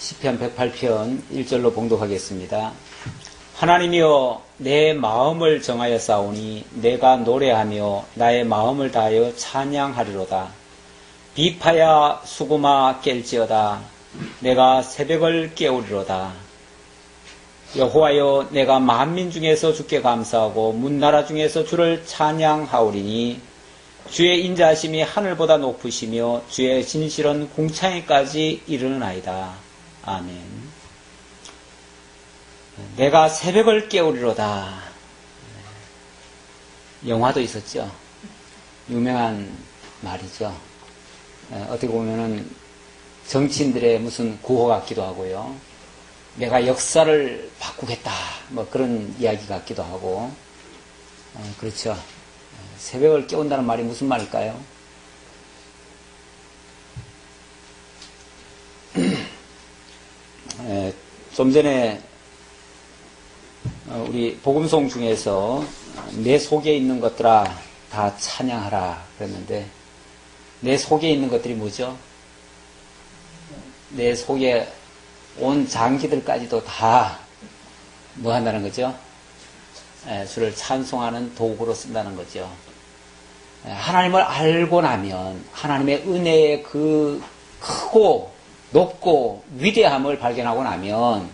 시편 108편 1절로 봉독하겠습니다. 하나님이여 내 마음을 정하여 싸우니 내가 노래하며 나의 마음을 다하여 찬양하리로다. 비파야 수고마 깰지어다. 내가 새벽을 깨우리로다. 여호와여 내가 만민 중에서 주께 감사하고 문나라 중에서 주를 찬양하오리니 주의 인자하심이 하늘보다 높으시며 주의 진실은 궁창에까지 이르나이다. 아멘. 내가 새벽을 깨우리로다. 영화도 있었죠. 유명한 말이죠. 어떻게 보면은 정치인들의 무슨 구호 같기도 하고요. 내가 역사를 바꾸겠다. 뭐 그런 이야기 같기도 하고. 그렇죠. 새벽을 깨운다는 말이 무슨 말일까요? 좀 전에 우리 복음송 중에서 내 속에 있는 것들아 다 찬양하라 그랬는데 내 속에 있는 것들이 뭐죠? 내 속에 온 장기들까지도 다 뭐 한다는 거죠? 주를 찬송하는 도구로 쓴다는 거죠. 하나님을 알고 나면 하나님의 은혜의 그 크고 높고 위대함을 발견하고 나면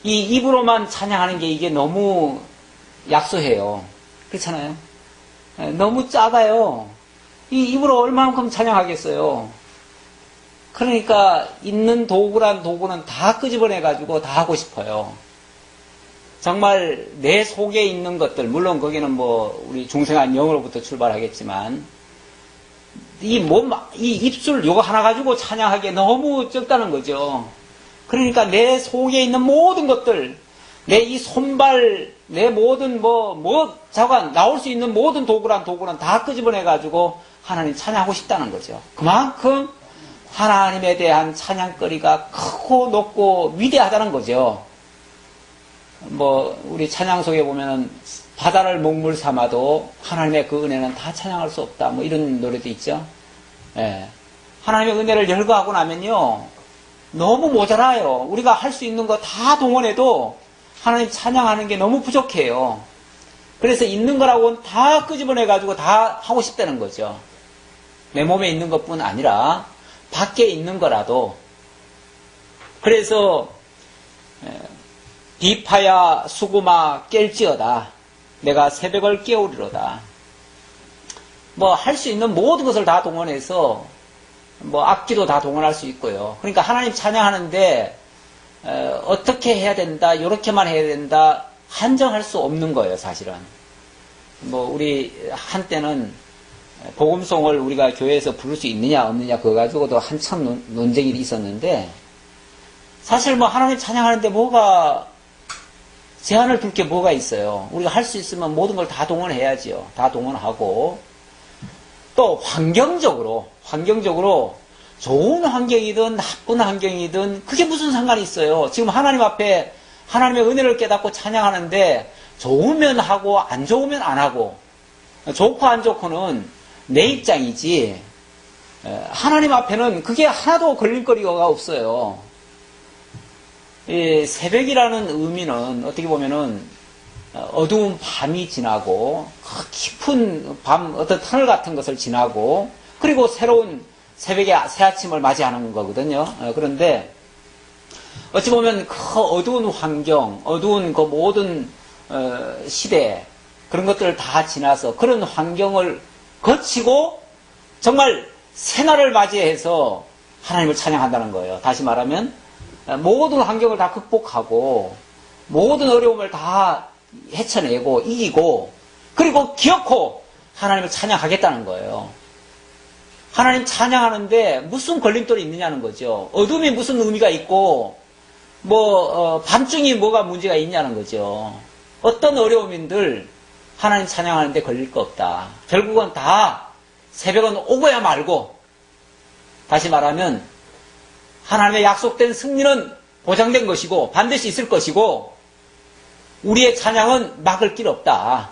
이 입으로만 찬양하는 게 이게 너무 약소해요. 그렇잖아요? 너무 작아요. 이 입으로 얼마만큼 찬양하겠어요. 그러니까 있는 도구란 도구는 다 끄집어내가지고 다 하고 싶어요. 정말 내 속에 있는 것들, 물론 거기는 뭐 우리 중생한 영으로부터 출발하겠지만 이 입술 요거 하나 가지고 찬양하기에 너무 적다는 거죠. 그러니까 내 속에 있는 모든 것들, 내 이 손발, 내 모든 자관, 나올 수 있는 모든 도구란 도구는 다 끄집어내가지고 하나님 찬양하고 싶다는 거죠. 그만큼 하나님에 대한 찬양거리가 크고 높고 위대하다는 거죠. 우리 찬양 속에 보면은 바다를 먹물 삼아도 하나님의 그 은혜는 다 찬양할 수 없다. 이런 노래도 있죠. 예. 하나님의 은혜를 열거하고 나면요. 너무 모자라요. 우리가 할 수 있는 거 다 동원해도 하나님 찬양하는 게 너무 부족해요. 그래서 있는 거라고는 다 끄집어내가지고 다 하고 싶다는 거죠. 내 몸에 있는 것뿐 아니라 밖에 있는 거라도. 그래서 비파야 수고마 깰지어다. 내가 새벽을 깨우리로다. 할 수 있는 모든 것을 다 동원해서 악기도 다 동원할 수 있고요. 그러니까 하나님 찬양하는데 어떻게 해야 된다, 요렇게만 해야 된다 한정할 수 없는 거예요, 사실은. 우리 한때는 복음송을 우리가 교회에서 부를 수 있느냐 없느냐 그거 가지고도 한참 논쟁이 있었는데 사실 하나님 찬양하는데 뭐가 제한을 둘 게 뭐가 있어요. 우리가 할 수 있으면 모든 걸 다 동원해야지요. 다 동원하고 또 환경적으로 좋은 환경이든 나쁜 환경이든 그게 무슨 상관이 있어요. 지금 하나님 앞에 하나님의 은혜를 깨닫고 찬양하는데 좋으면 하고 안 좋으면 안 하고 좋고 안 좋고는 내 입장이지 하나님 앞에는 그게 하나도 걸릴거리가 없어요. 이 새벽이라는 의미는 어떻게 보면은 어두운 밤이 지나고 깊은 밤 어떤 터널 같은 것을 지나고 그리고 새로운 새벽의 새 아침을 맞이하는 거거든요. 그런데 어찌 보면 그 어두운 환경, 어두운 그 모든 시대 그런 것들을 다 지나서 그런 환경을 거치고 정말 새날을 맞이해서 하나님을 찬양한다는 거예요. 다시 말하면 모든 환경을 다 극복하고 모든 어려움을 다 헤쳐내고 이기고 그리고 기어코 하나님을 찬양하겠다는 거예요. 하나님 찬양하는데 무슨 걸림돌이 있느냐는 거죠. 어둠이 무슨 의미가 있고 밤중이 뭐가 문제가 있냐는 거죠. 어떤 어려움인들 하나님 찬양하는데 걸릴 거 없다. 결국은 다 새벽은 오고야 말고 다시 말하면 하나님의 약속된 승리는 보장된 것이고 반드시 있을 것이고 우리의 찬양은 막을 길 없다.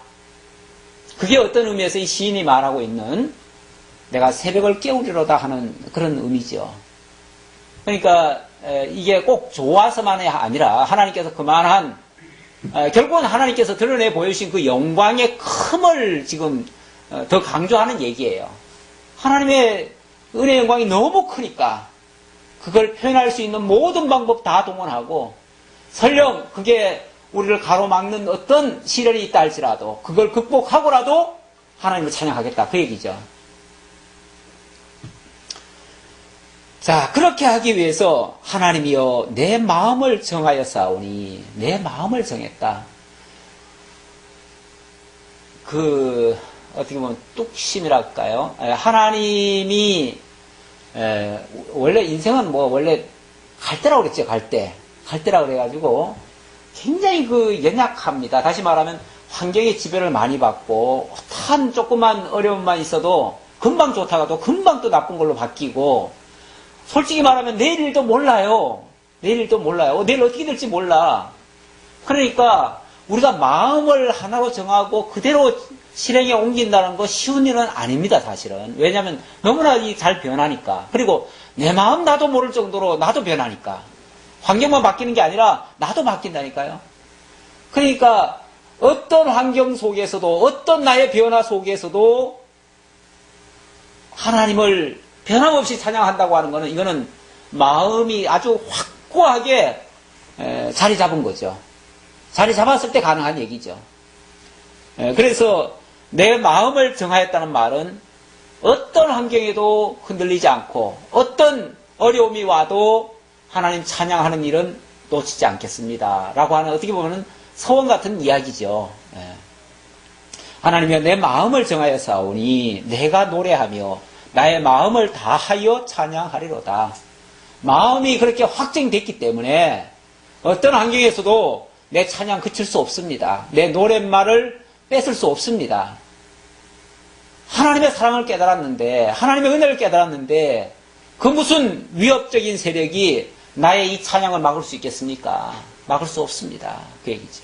그게 어떤 의미에서 이 시인이 말하고 있는 내가 새벽을 깨우리로다 하는 그런 의미죠. 그러니까 이게 꼭 좋아서만이 아니라 하나님께서 그만한 결국은 하나님께서 드러내 보여주신 그 영광의 큼을 지금 더 강조하는 얘기예요. 하나님의 은혜 영광이 너무 크니까 그걸 표현할 수 있는 모든 방법 다 동원하고 설령 그게 우리를 가로막는 어떤 시련이 있다 할지라도 그걸 극복하고라도 하나님을 찬양하겠다 그 얘기죠. 자, 그렇게 하기 위해서 하나님이여 내 마음을 정하여 싸우니 내 마음을 정했다. 어떻게 보면 뚝심이랄까요? 하나님이 원래 인생은 원래 갈대라고 그랬죠. 갈대라고 그래가지고 굉장히 연약합니다. 다시 말하면 환경의 지배를 많이 받고 한 조그만 어려움만 있어도 금방 좋다가도 금방 또 나쁜 걸로 바뀌고 솔직히 말하면 내일 일도 몰라요. 내일 어떻게 될지 몰라. 그러니까 우리가 마음을 하나로 정하고 그대로 실행에 옮긴다는 거 쉬운 일은 아닙니다, 사실은. 왜냐하면 너무나 잘 변하니까. 그리고 내 마음 나도 모를 정도로 나도 변하니까. 환경만 바뀌는 게 아니라 나도 바뀐다니까요. 그러니까 어떤 환경 속에서도 어떤 나의 변화 속에서도 하나님을 변함없이 찬양한다고 하는 거는 이거는 마음이 아주 확고하게 자리 잡은 거죠. 자리 잡았을 때 가능한 얘기죠. 그래서 내 마음을 정하였다는 말은 어떤 환경에도 흔들리지 않고 어떤 어려움이 와도 하나님 찬양하는 일은 놓치지 않겠습니다. 라고 하는 어떻게 보면 서원 같은 이야기죠. 하나님이여 내 마음을 정하여 싸우니 내가 노래하며 나의 마음을 다하여 찬양하리로다. 마음이 그렇게 확정됐기 때문에 어떤 환경에서도 내 찬양 그칠 수 없습니다. 내 노랫말을 뺏을 수 없습니다. 하나님의 사랑을 깨달았는데 하나님의 은혜를 깨달았는데 그 무슨 위협적인 세력이 나의 이 찬양을 막을 수 있겠습니까? 막을 수 없습니다. 그 얘기죠.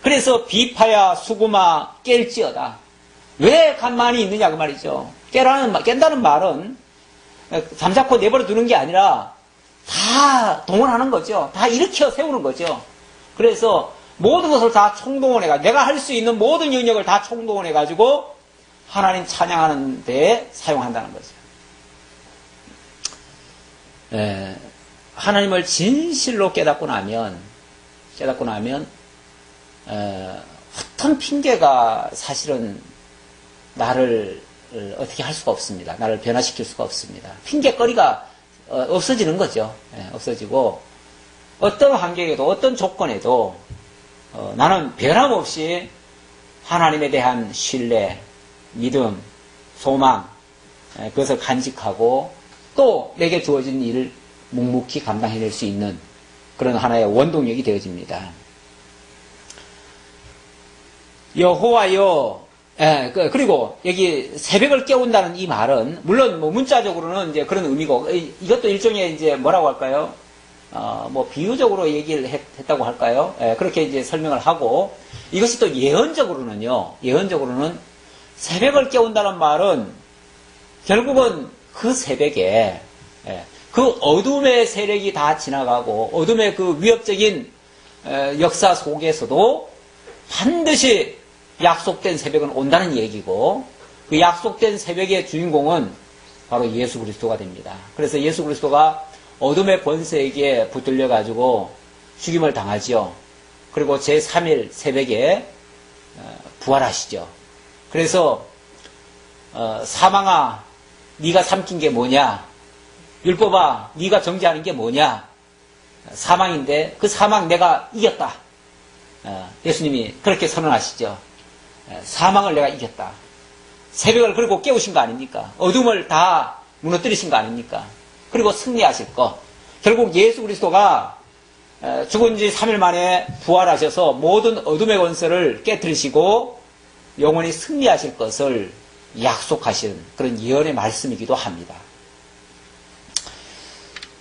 그래서 비파야 수구마 깰지어다. 왜 가만히 있느냐 그 말이죠. 깬다는 말은 잠자코 내버려 두는 게 아니라 다 동원하는 거죠. 다 일으켜 세우는 거죠. 그래서 모든 것을 다 총동원해가지고 내가 할 수 있는 모든 영역을 다 총동원해가지고 하나님 찬양하는 데에 사용한다는 거죠. 하나님을 진실로 깨닫고 나면 어떤 핑계가 사실은 나를 어떻게 할 수가 없습니다. 나를 변화시킬 수가 없습니다. 핑계거리가 없어지는 거죠. 없어지고 어떤 환경에도 어떤 조건에도 나는 변함없이 하나님에 대한 신뢰, 믿음, 소망 그것을 간직하고 또 내게 주어진 일을 묵묵히 감당해낼 수 있는 그런 하나의 원동력이 되어집니다. 여호와여 그리고 여기 새벽을 깨운다는 이 말은 물론 문자적으로는 이제 그런 의미고 이것도 일종의 이제 뭐라고 할까요? 비유적으로 얘기를 했다고 할까요? 그렇게 이제 설명을 하고 이것이 또 예언적으로는 새벽을 깨운다는 말은 결국은 그 새벽에 그 어둠의 세력이 다 지나가고 어둠의 그 위협적인 역사 속에서도 반드시 약속된 새벽은 온다는 얘기고 그 약속된 새벽의 주인공은 바로 예수 그리스도가 됩니다. 그래서 예수 그리스도가 어둠의 권세에게 붙들려 가지고 죽임을 당하죠. 그리고 제3일 새벽에 부활하시죠. 그래서 사망아 네가 삼킨 게 뭐냐? 율법아 네가 정죄하는 게 뭐냐? 사망인데 그 사망 내가 이겼다. 예수님이 그렇게 선언하시죠. 사망을 내가 이겼다. 새벽을 그리고 깨우신 거 아닙니까? 어둠을 다 무너뜨리신 거 아닙니까? 그리고 승리하실 것. 결국 예수 그리스도가 죽은 지 3일 만에 부활하셔서 모든 어둠의 권세를 깨뜨리시고 영원히 승리하실 것을 약속하신 그런 예언의 말씀이기도 합니다.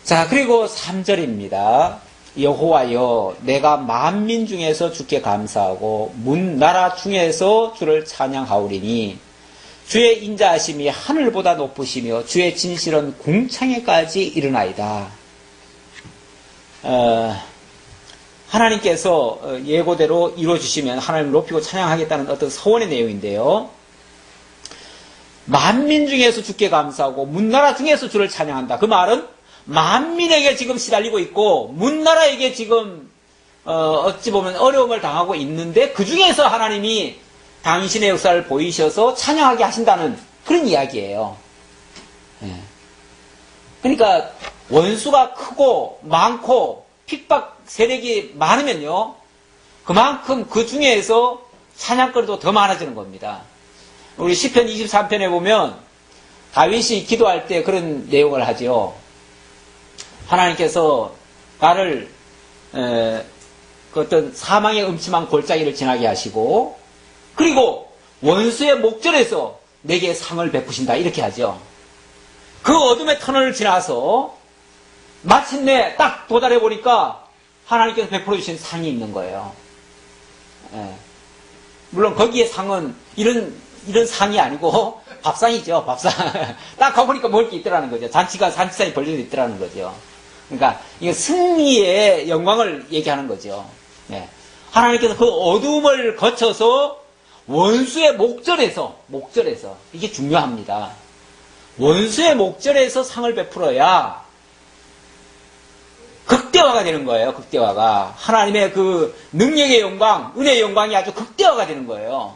자, 그리고 3절입니다. 여호와여 내가 만민 중에서 주께 감사하고 문 나라 중에서 주를 찬양하오리니 주의 인자하심이 하늘보다 높으시며 주의 진실은 궁창에까지 이르나이다. 하나님께서 예고대로 이루어주시면 하나님을 높이고 찬양하겠다는 어떤 서원의 내용인데요. 만민 중에서 주께 감사하고 문나라 중에서 주를 찬양한다. 그 말은 만민에게 지금 시달리고 있고 문나라에게 지금 어찌 보면 어려움을 당하고 있는데 그 중에서 하나님이 당신의 역사를 보이셔서 찬양하게 하신다는 그런 이야기예요. 그러니까 원수가 크고 많고 핍박 세력이 많으면요, 그만큼 그 중에서 찬양거리도 더 많아지는 겁니다. 우리 시편 23편에 보면 다윗이 기도할 때 그런 내용을 하죠. 하나님께서 나를 그 어떤 사망의 음침한 골짜기를 지나게 하시고 그리고 원수의 목전에서 내게 상을 베푸신다 이렇게 하죠. 그 어둠의 터널을 지나서 마침내 딱 도달해 보니까 하나님께서 베풀어 주신 상이 있는 거예요. 물론 거기에 상은 이런 상이 아니고 밥상이죠. 밥상. 딱 가보니까 먹을 게 있더라는 거죠. 잔치상이 벌려져 있더라는 거죠. 그러니까 이게 승리의 영광을 얘기하는 거죠. 하나님께서 그 어둠을 거쳐서 원수의 목전에서 이게 중요합니다. 원수의 목전에서 상을 베풀어야 극대화가 되는 거예요. 극대화가. 하나님의 그 능력의 영광, 은혜의 영광이 아주 극대화가 되는 거예요.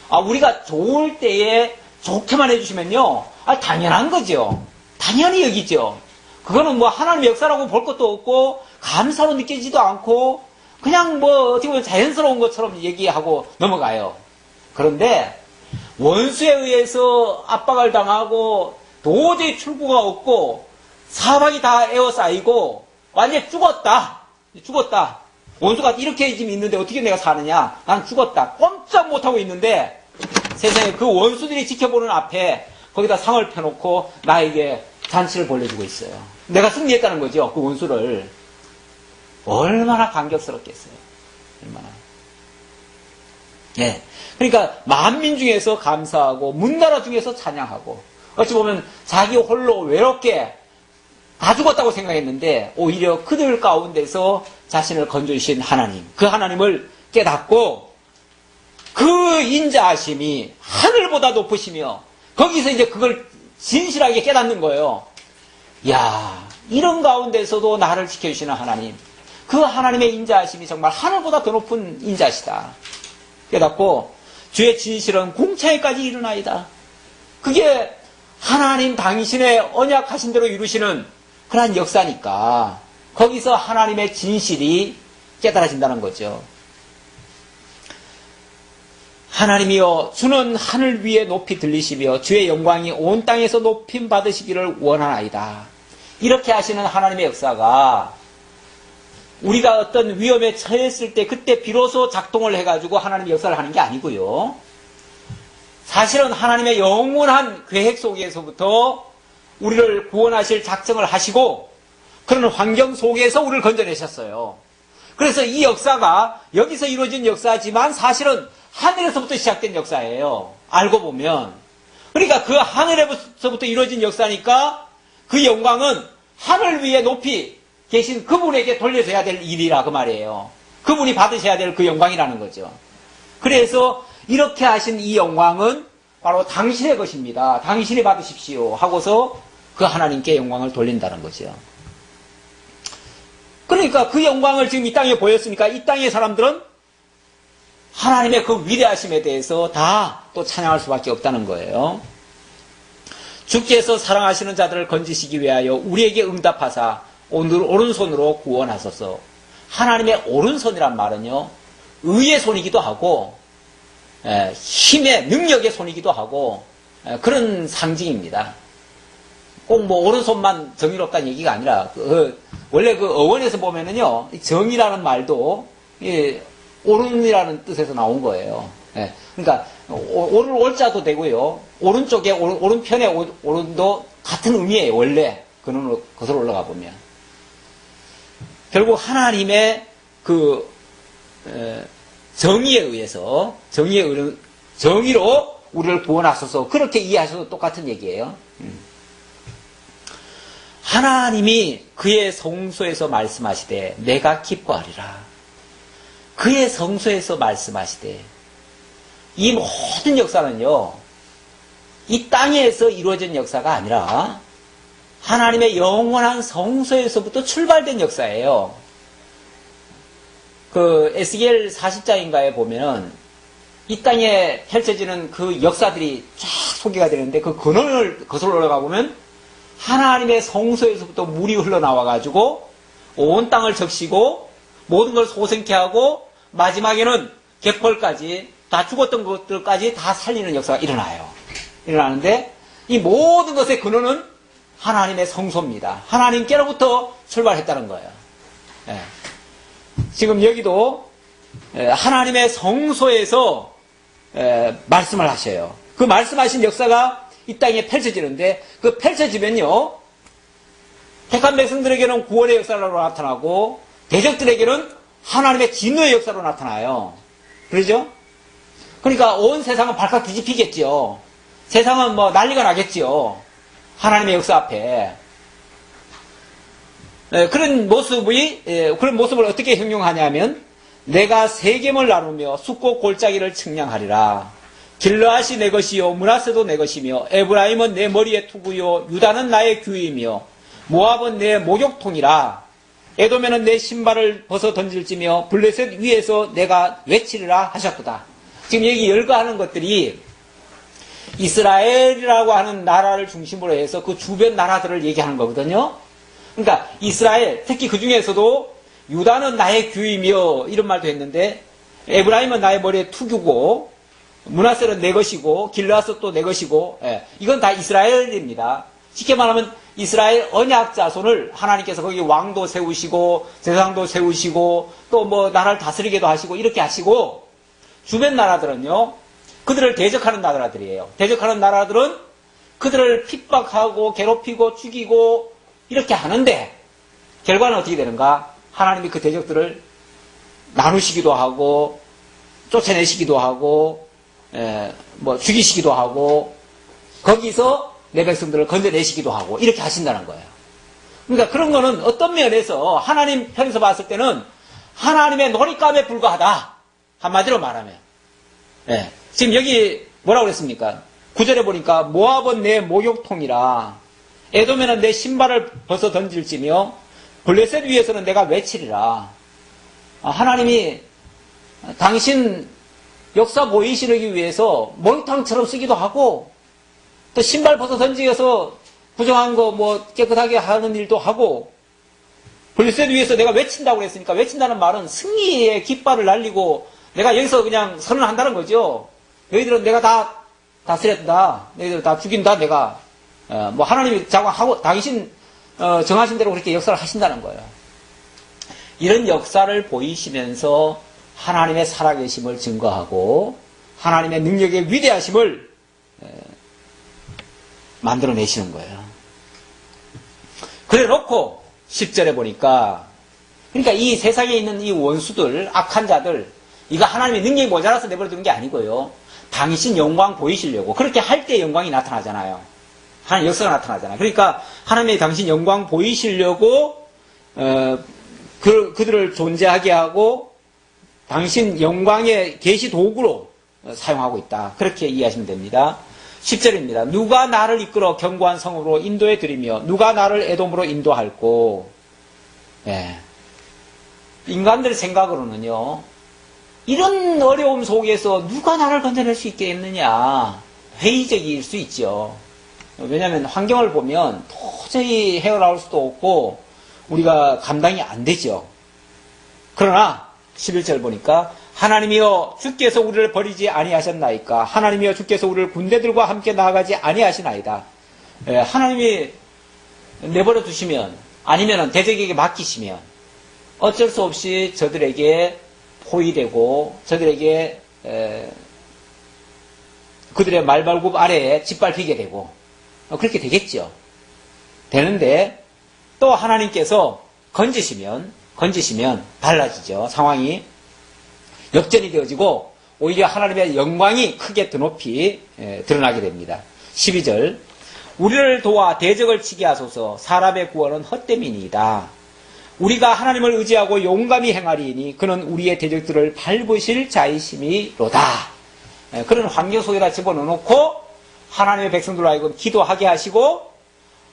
우리가 좋을 때에 좋게만 해주시면요, 당연한 거죠. 당연히 여기죠. 그거는 뭐 하나님의 역사라고 볼 것도 없고 감사로 느끼지도 않고 그냥 뭐 어떻게 보면 자연스러운 것처럼 얘기하고 넘어가요. 그런데 원수에 의해서 압박을 당하고 도저히 출구가 없고 사방이 다 에워싸이고 완전히 죽었다. 원수가 이렇게 지금 있는데 어떻게 내가 사느냐. 난 죽었다. 꼼짝 못하고 있는데 세상에 그 원수들이 지켜보는 앞에 거기다 상을 펴놓고 나에게 잔치를 벌려주고 있어요. 내가 승리했다는 거죠. 그 원수를. 얼마나 감격스럽겠어요. 얼마나. 그러니까 만민 중에서 감사하고 문나라 중에서 찬양하고 어찌 보면 자기 홀로 외롭게 다 죽었다고 생각했는데 오히려 그들 가운데서 자신을 건져주신 하나님, 그 하나님을 깨닫고 그 인자하심이 하늘보다 높으시며 거기서 이제 그걸 진실하게 깨닫는 거예요. 야, 이런 가운데서도 나를 지켜주시는 하나님, 그 하나님의 인자하심이 정말 하늘보다 더 높은 인자시다 깨닫고 주의 진실은 공창에까지 이르나이다. 그게 하나님 당신의 언약하신 대로 이루시는 그러한 역사니까 거기서 하나님의 진실이 깨달아진다는 거죠. 하나님이여, 주는 하늘 위에 높이 들리시며 주의 영광이 온 땅에서 높임 받으시기를 원하나이다. 이렇게 하시는 하나님의 역사가 우리가 어떤 위험에 처했을 때 그때 비로소 작동을 해가지고 하나님의 역사를 하는 게 아니고요. 사실은 하나님의 영원한 계획 속에서부터 우리를 구원하실 작정을 하시고 그런 환경 속에서 우리를 건져내셨어요. 그래서 이 역사가 여기서 이루어진 역사지만 사실은 하늘에서부터 시작된 역사예요. 알고 보면. 그러니까 그 하늘에서부터 이루어진 역사니까 그 영광은 하늘 위에 높이 계신 그분에게 돌려져야 될 일이라 그 말이에요. 그분이 받으셔야 될 그 영광이라는 거죠. 그래서 이렇게 하신 이 영광은 바로 당신의 것입니다. 당신이 받으십시오 하고서 그 하나님께 영광을 돌린다는 거죠. 그러니까 그 영광을 지금 이 땅에 보였으니까 이 땅의 사람들은 하나님의 그 위대하심에 대해서 다 또 찬양할 수밖에 없다는 거예요. 주께서 사랑하시는 자들을 건지시기 위하여 우리에게 응답하사 오늘 오른손으로 구원하소서. 하나님의 오른손이란 말은요, 의의 손이기도 하고 힘의 능력의 손이기도 하고 그런 상징입니다. 꼭 뭐 오른손만 정의롭다는 얘기가 아니라 원래 그 어원에서 보면은요, 정이라는 말도 오른이라는 뜻에서 나온 거예요. 그러니까 오른 올자도 되고요, 오른쪽에 오른편에 오른도 같은 의미예요. 원래 그것으로 올라가 보면 결국 하나님의 그 정의에 의해서 정의로 우리를 구원하소서, 그렇게 이해하셔도 똑같은 얘기예요. 하나님이 그의 성소에서 말씀하시되 내가 기뻐하리라. 그의 성소에서 말씀하시되, 이 모든 역사는요, 이 땅에서 이루어진 역사가 아니라 하나님의 영원한 성소에서부터 출발된 역사예요. 그 에스겔 40장인가에 보면은 이 땅에 펼쳐지는 그 역사들이 쫙 소개가 되는데, 그 근원을 거슬러 올라가 보면 하나님의 성소에서부터 물이 흘러나와가지고 온 땅을 적시고 모든 걸 소생케 하고 마지막에는 갯벌까지 다 죽었던 것들까지 다 살리는 역사가 일어나는데, 이 모든 것의 근원은 하나님의 성소입니다. 하나님께로부터 출발했다는 거예요. 예. 지금 여기도 하나님의 성소에서 말씀을 하셔요. 그 말씀하신 역사가 이 땅에 펼쳐지는데, 그 펼쳐지면요, 택한 백성들에게는 구원의 역사로 나타나고 대적들에게는 하나님의 진노의 역사로 나타나요. 그러죠? 그러니까 온 세상은 발칵 뒤집히겠지요. 세상은 뭐 난리가 나겠지요. 하나님의 역사 앞에. 그런 모습을 어떻게 형용하냐면, 내가 세겜을 나누며 숫고 골짜기를 측량하리라. 길르앗이 내 것이요 므낫세도 내 것이며 에브라임은 내 머리의 투구요 유다는 나의 규이며 모압은 내 목욕통이라. 에돔에는 내 신발을 벗어 던질지며 블레셋 위에서 내가 외치리라 하셨도다. 지금 여기 열거하는 것들이 이스라엘이라고 하는 나라를 중심으로 해서 그 주변 나라들을 얘기하는 거거든요. 그러니까 이스라엘, 특히 그 중에서도 유다는 나의 규이며 이런 말도 했는데, 에브라임은 나의 머리에 투구고 므낫세는 내 것이고 길르앗은 또 내 것이고, 이건 다 이스라엘입니다. 쉽게 말하면 이스라엘 언약 자손을 하나님께서 거기 왕도 세우시고 제사장도 세우시고 또 뭐 나라를 다스리게도 하시고 이렇게 하시고, 주변 나라들은요, 그들을 대적하는 나라들이에요. 대적하는 나라들은 그들을 핍박하고 괴롭히고 죽이고 이렇게 하는데, 결과는 어떻게 되는가? 하나님이 그 대적들을 나누시기도 하고 쫓아내시기도 하고 뭐 죽이시기도 하고 거기서 내 백성들을 건져내시기도 하고 이렇게 하신다는 거예요. 그러니까 그런 거는 어떤 면에서 하나님 편에서 봤을 때는 하나님의 놀잇감에 불과하다. 한마디로 말하면. 지금 여기 뭐라고 그랬습니까? 9절에 보니까 모압은 내 목욕통이라. 에돔에는 내 신발을 벗어 던질지며 블레셋 위에서는 내가 외치리라. 하나님이 당신 역사 보이시기 위해서 목욕탕처럼 쓰기도 하고, 또 신발 벗어 던지어서 부정한 거 뭐 깨끗하게 하는 일도 하고, 블레셋 위에서 내가 외친다고 그랬으니까, 외친다는 말은 승리의 깃발을 날리고 내가 여기서 그냥 선언한다는 거죠. 너희들은 내가 다 다스렸다. 너희들 다 죽인다. 내가 뭐 하나님이 자고 당신 정하신 대로 그렇게 역사를 하신다는 거예요. 이런 역사를 보이시면서 하나님의 살아계심을 증거하고 하나님의 능력의 위대하심을 만들어내시는 거예요. 그래 놓고 10절에 보니까, 그러니까 이 세상에 있는 이 원수들, 악한 자들, 이거 하나님의 능력이 모자라서 내버려두는 게 아니고요. 당신 영광 보이시려고, 그렇게 할 때 영광이 나타나잖아요. 하나님 역사가 나타나잖아요. 그러니까 하나님의 당신 영광 보이시려고 그들을 존재하게 하고 당신 영광의 계시 도구로 사용하고 있다. 그렇게 이해하시면 됩니다. 10절입니다. 누가 나를 이끌어 견고한 성으로 인도해 드리며 누가 나를 에돔으로 인도할꼬. 인간들 생각으로는요, 이런 어려움 속에서 누가 나를 건져낼 수 있겠느냐, 회의적일 수 있죠. 왜냐하면 환경을 보면 도저히 헤어나올 수도 없고 우리가 감당이 안 되죠. 그러나 11절 보니까 하나님이여 주께서 우리를 버리지 아니하셨나이까. 하나님이여 주께서 우리를 군대들과 함께 나아가지 아니하시나이다. 하나님이 내버려 두시면, 아니면 대적에게 맡기시면 어쩔 수 없이 저들에게 포위되고 저들에게 그들의 말발굽 아래에 짓밟히게 되고 그렇게 되겠죠. 되는데 또 하나님께서 건지시면 달라지죠. 상황이 역전이 되어지고 오히려 하나님의 영광이 크게 드높이 드러나게 됩니다. 12절 우리를 도와 대적을 치게 하소서. 사람의 구원은 헛됨이니이다. 우리가 하나님을 의지하고 용감히 행하리니 그는 우리의 대적들을 밟으실 자이심이로다. 그런 환경 속에다 집어넣고 하나님의 백성들로 하여금 기도하게 하시고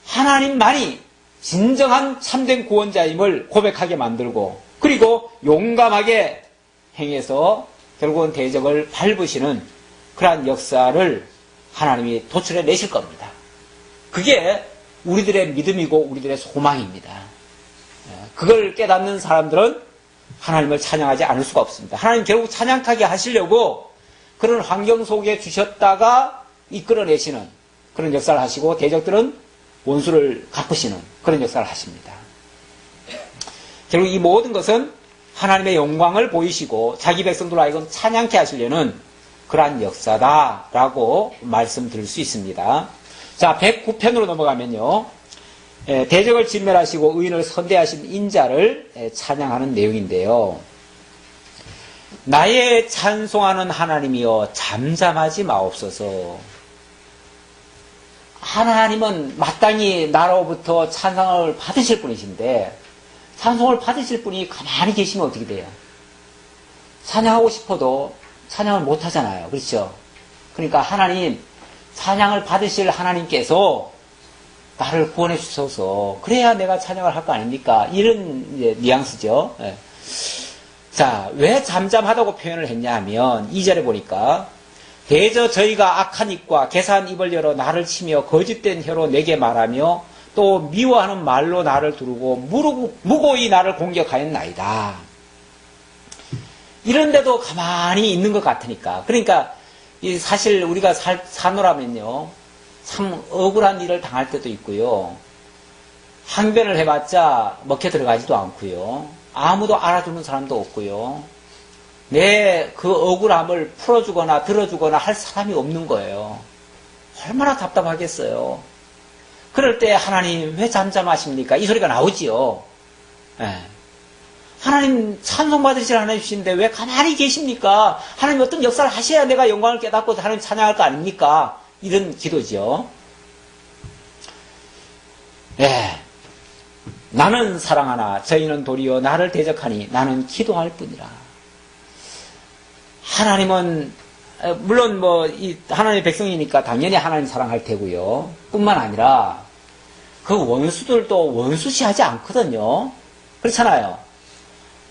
하나님만이 진정한 참된 구원자임을 고백하게 만들고 그리고 용감하게 행해서 결국은 대적을 밟으시는 그러한 역사를 하나님이 도출해 내실 겁니다. 그게 우리들의 믿음이고 우리들의 소망입니다. 그걸 깨닫는 사람들은 하나님을 찬양하지 않을 수가 없습니다. 하나님 결국 찬양하게 하시려고 그런 환경 속에 주셨다가 이끌어내시는 그런 역사를 하시고 대적들은 원수를 갚으시는 그런 역사를 하십니다. 결국 이 모든 것은 하나님의 영광을 보이시고 자기 백성들로 하여금 찬양케 하시려는 그러한 역사다라고 말씀드릴 수 있습니다. 자, 109편으로 넘어가면요. 대적을 진멸하시고 의인을 선대하신 인자를 찬양하는 내용인데요. 나의 찬송하는 하나님이여 잠잠하지 마옵소서. 하나님은 마땅히 나로부터 찬송을 받으실 분이신데 찬송을 받으실 분이 가만히 계시면 어떻게 돼요? 찬양하고 싶어도 찬양을 못 하잖아요. 그렇죠? 그러니까 하나님, 찬양을 받으실 하나님께서 나를 구원해 주셔서 그래야 내가 찬양을 할 거 아닙니까? 이런 이제 뉘앙스죠. 예. 자, 왜 잠잠하다고 표현을 했냐 하면 2절에 보니까 대저 저희가 악한 입과 개사한 입을 열어 나를 치며 거짓된 혀로 내게 말하며 또 미워하는 말로 나를 두르고 무고히 나를 공격하였나이다. 이런데도 가만히 있는 것 같으니까. 그러니까 사실 우리가 사노라면요. 참 억울한 일을 당할 때도 있고요. 항변을 해봤자 먹혀 들어가지도 않고요. 아무도 알아주는 사람도 없고요. 내 그 억울함을 풀어주거나 들어주거나 할 사람이 없는 거예요. 얼마나 답답하겠어요. 그럴 때 하나님 왜 잠잠하십니까? 이 소리가 나오지요. 예. 하나님 찬송받으실 하나님이신데 왜 가만히 계십니까? 하나님 어떤 역사를 하셔야 내가 영광을 깨닫고 하나님 찬양할 거 아닙니까? 이런 기도죠. 예. 나는 사랑하나 저희는 도리어 나를 대적하니 나는 기도할 뿐이라. 하나님은 물론 하나님의 백성이니까 당연히 하나님 사랑할 테고요. 뿐만 아니라 그 원수들도 원수시하지 않거든요. 그렇잖아요.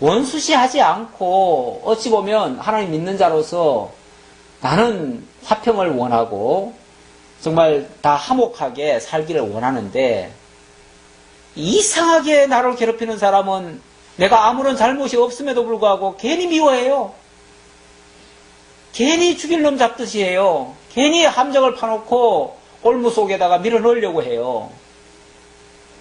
원수시하지 않고 어찌 보면 하나님 믿는 자로서 나는 화평을 원하고 정말 다 화목하게 살기를 원하는데 이상하게 나를 괴롭히는 사람은 내가 아무런 잘못이 없음에도 불구하고 괜히 미워해요. 괜히 죽일 놈 잡듯이 해요. 괜히 함정을 파놓고 올무 속에다가 밀어넣으려고 해요.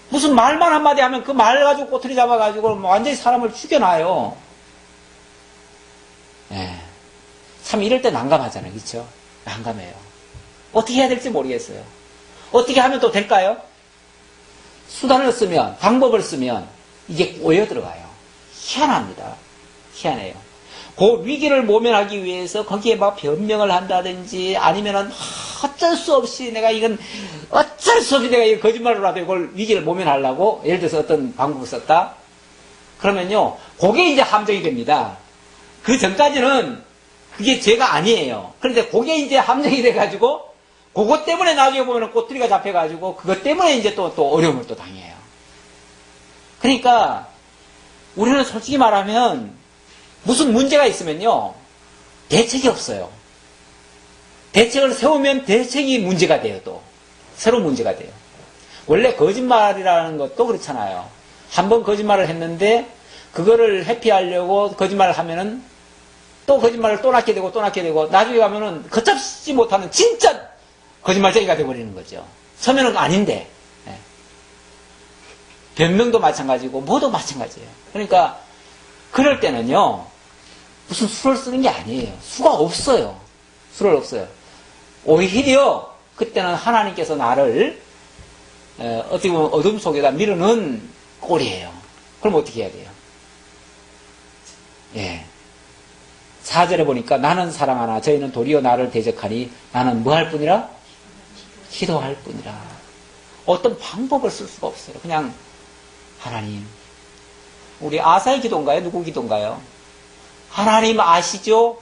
무슨 말만 한마디 하면 그 말 가지고 꼬투리 잡아가지고 완전히 사람을 죽여놔요. 예. 참 이럴 때 난감하잖아요. 그렇죠? 난감해요. 어떻게 해야 될지 모르겠어요. 어떻게 하면 또 될까요? 수단을 쓰면, 방법을 쓰면 이게 꼬여 들어가요. 희한합니다. 희한해요. 그 위기를 모면하기 위해서 거기에 막 변명을 한다든지 아니면은 어쩔 수 없이 내가 이건 어쩔 수 없이 내가 이 거짓말로라도 이걸 위기를 모면하려고 예를 들어서 어떤 방법을 썼다. 그러면요, 그게 이제 함정이 됩니다. 그 전까지는 그게 죄가 아니에요. 그런데 그게 이제 함정이 돼가지고 그것 때문에 나중에 보면 꼬투리가 잡혀가지고 그것 때문에 이제 또 어려움을 또 당해요. 그러니까 우리는 솔직히 말하면 무슨 문제가 있으면요, 대책이 없어요. 대책을 세우면 대책이 문제가 돼요, 또. 새로운 문제가 돼요. 원래 거짓말이라는 것도 그렇잖아요. 한번 거짓말을 했는데, 그거를 회피하려고 거짓말을 하면은, 또 거짓말을 또 낳게 되고, 또 낳게 되고, 나중에 가면은, 걷잡지 못하는 진짜 거짓말쟁이가 돼버리는 거죠. 처음에는 아닌데. 예. 변명도 마찬가지고, 뭐도 마찬가지예요. 그러니까, 그럴 때는요, 무슨 수를 쓰는 게 아니에요. 수가 없어요. 수를 없어요. 오히려 그때는 하나님께서 나를 어떻게 보면 어둠 속에다 밀어넣은 꼴이에요. 그럼 어떻게 해야 돼요? 예. 4절에 보니까 나는 사랑하나 저희는 도리어 나를 대적하니 나는 뭐 할 뿐이라? 기도할 뿐이라. 어떤 방법을 쓸 수가 없어요. 그냥 하나님, 우리 아사의 기도인가요? 누구 기도인가요? 하나님 아시죠?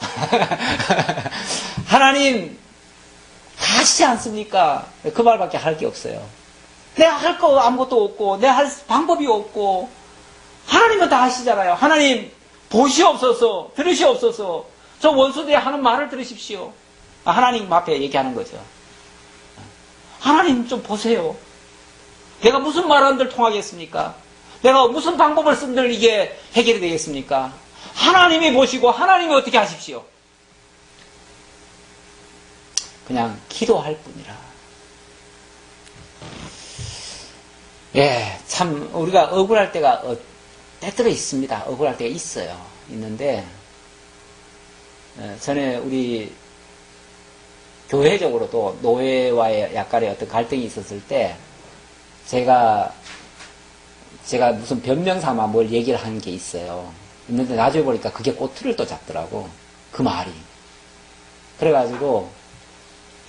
하나님 아시지 않습니까? 그 말밖에 할 게 없어요. 내가 할 거 아무것도 없고 내가 할 방법이 없고 하나님은 다 아시잖아요. 하나님 보시옵소서, 들으시옵소서, 저 원수들이 하는 말을 들으십시오. 하나님 앞에 얘기하는 거죠. 하나님 좀 보세요. 내가 무슨 말 한들 통하겠습니까? 내가 무슨 방법을 쓴들 이게 해결이 되겠습니까? 하나님이 보시고 하나님이 어떻게 하십시오? 그냥 기도할 뿐이라. 예, 참 우리가 억울할 때가 때때로 있습니다. 억울할 때가 있어요. 있는데 전에 우리 교회적으로도 노예와의 약간의 어떤 갈등이 있었을 때 제가 무슨 변명 삼아 뭘 얘기를 한 게 있어요. 있는데 나중에 보니까 그게 꼬투리를 또 잡더라고. 그 말이. 그래가지고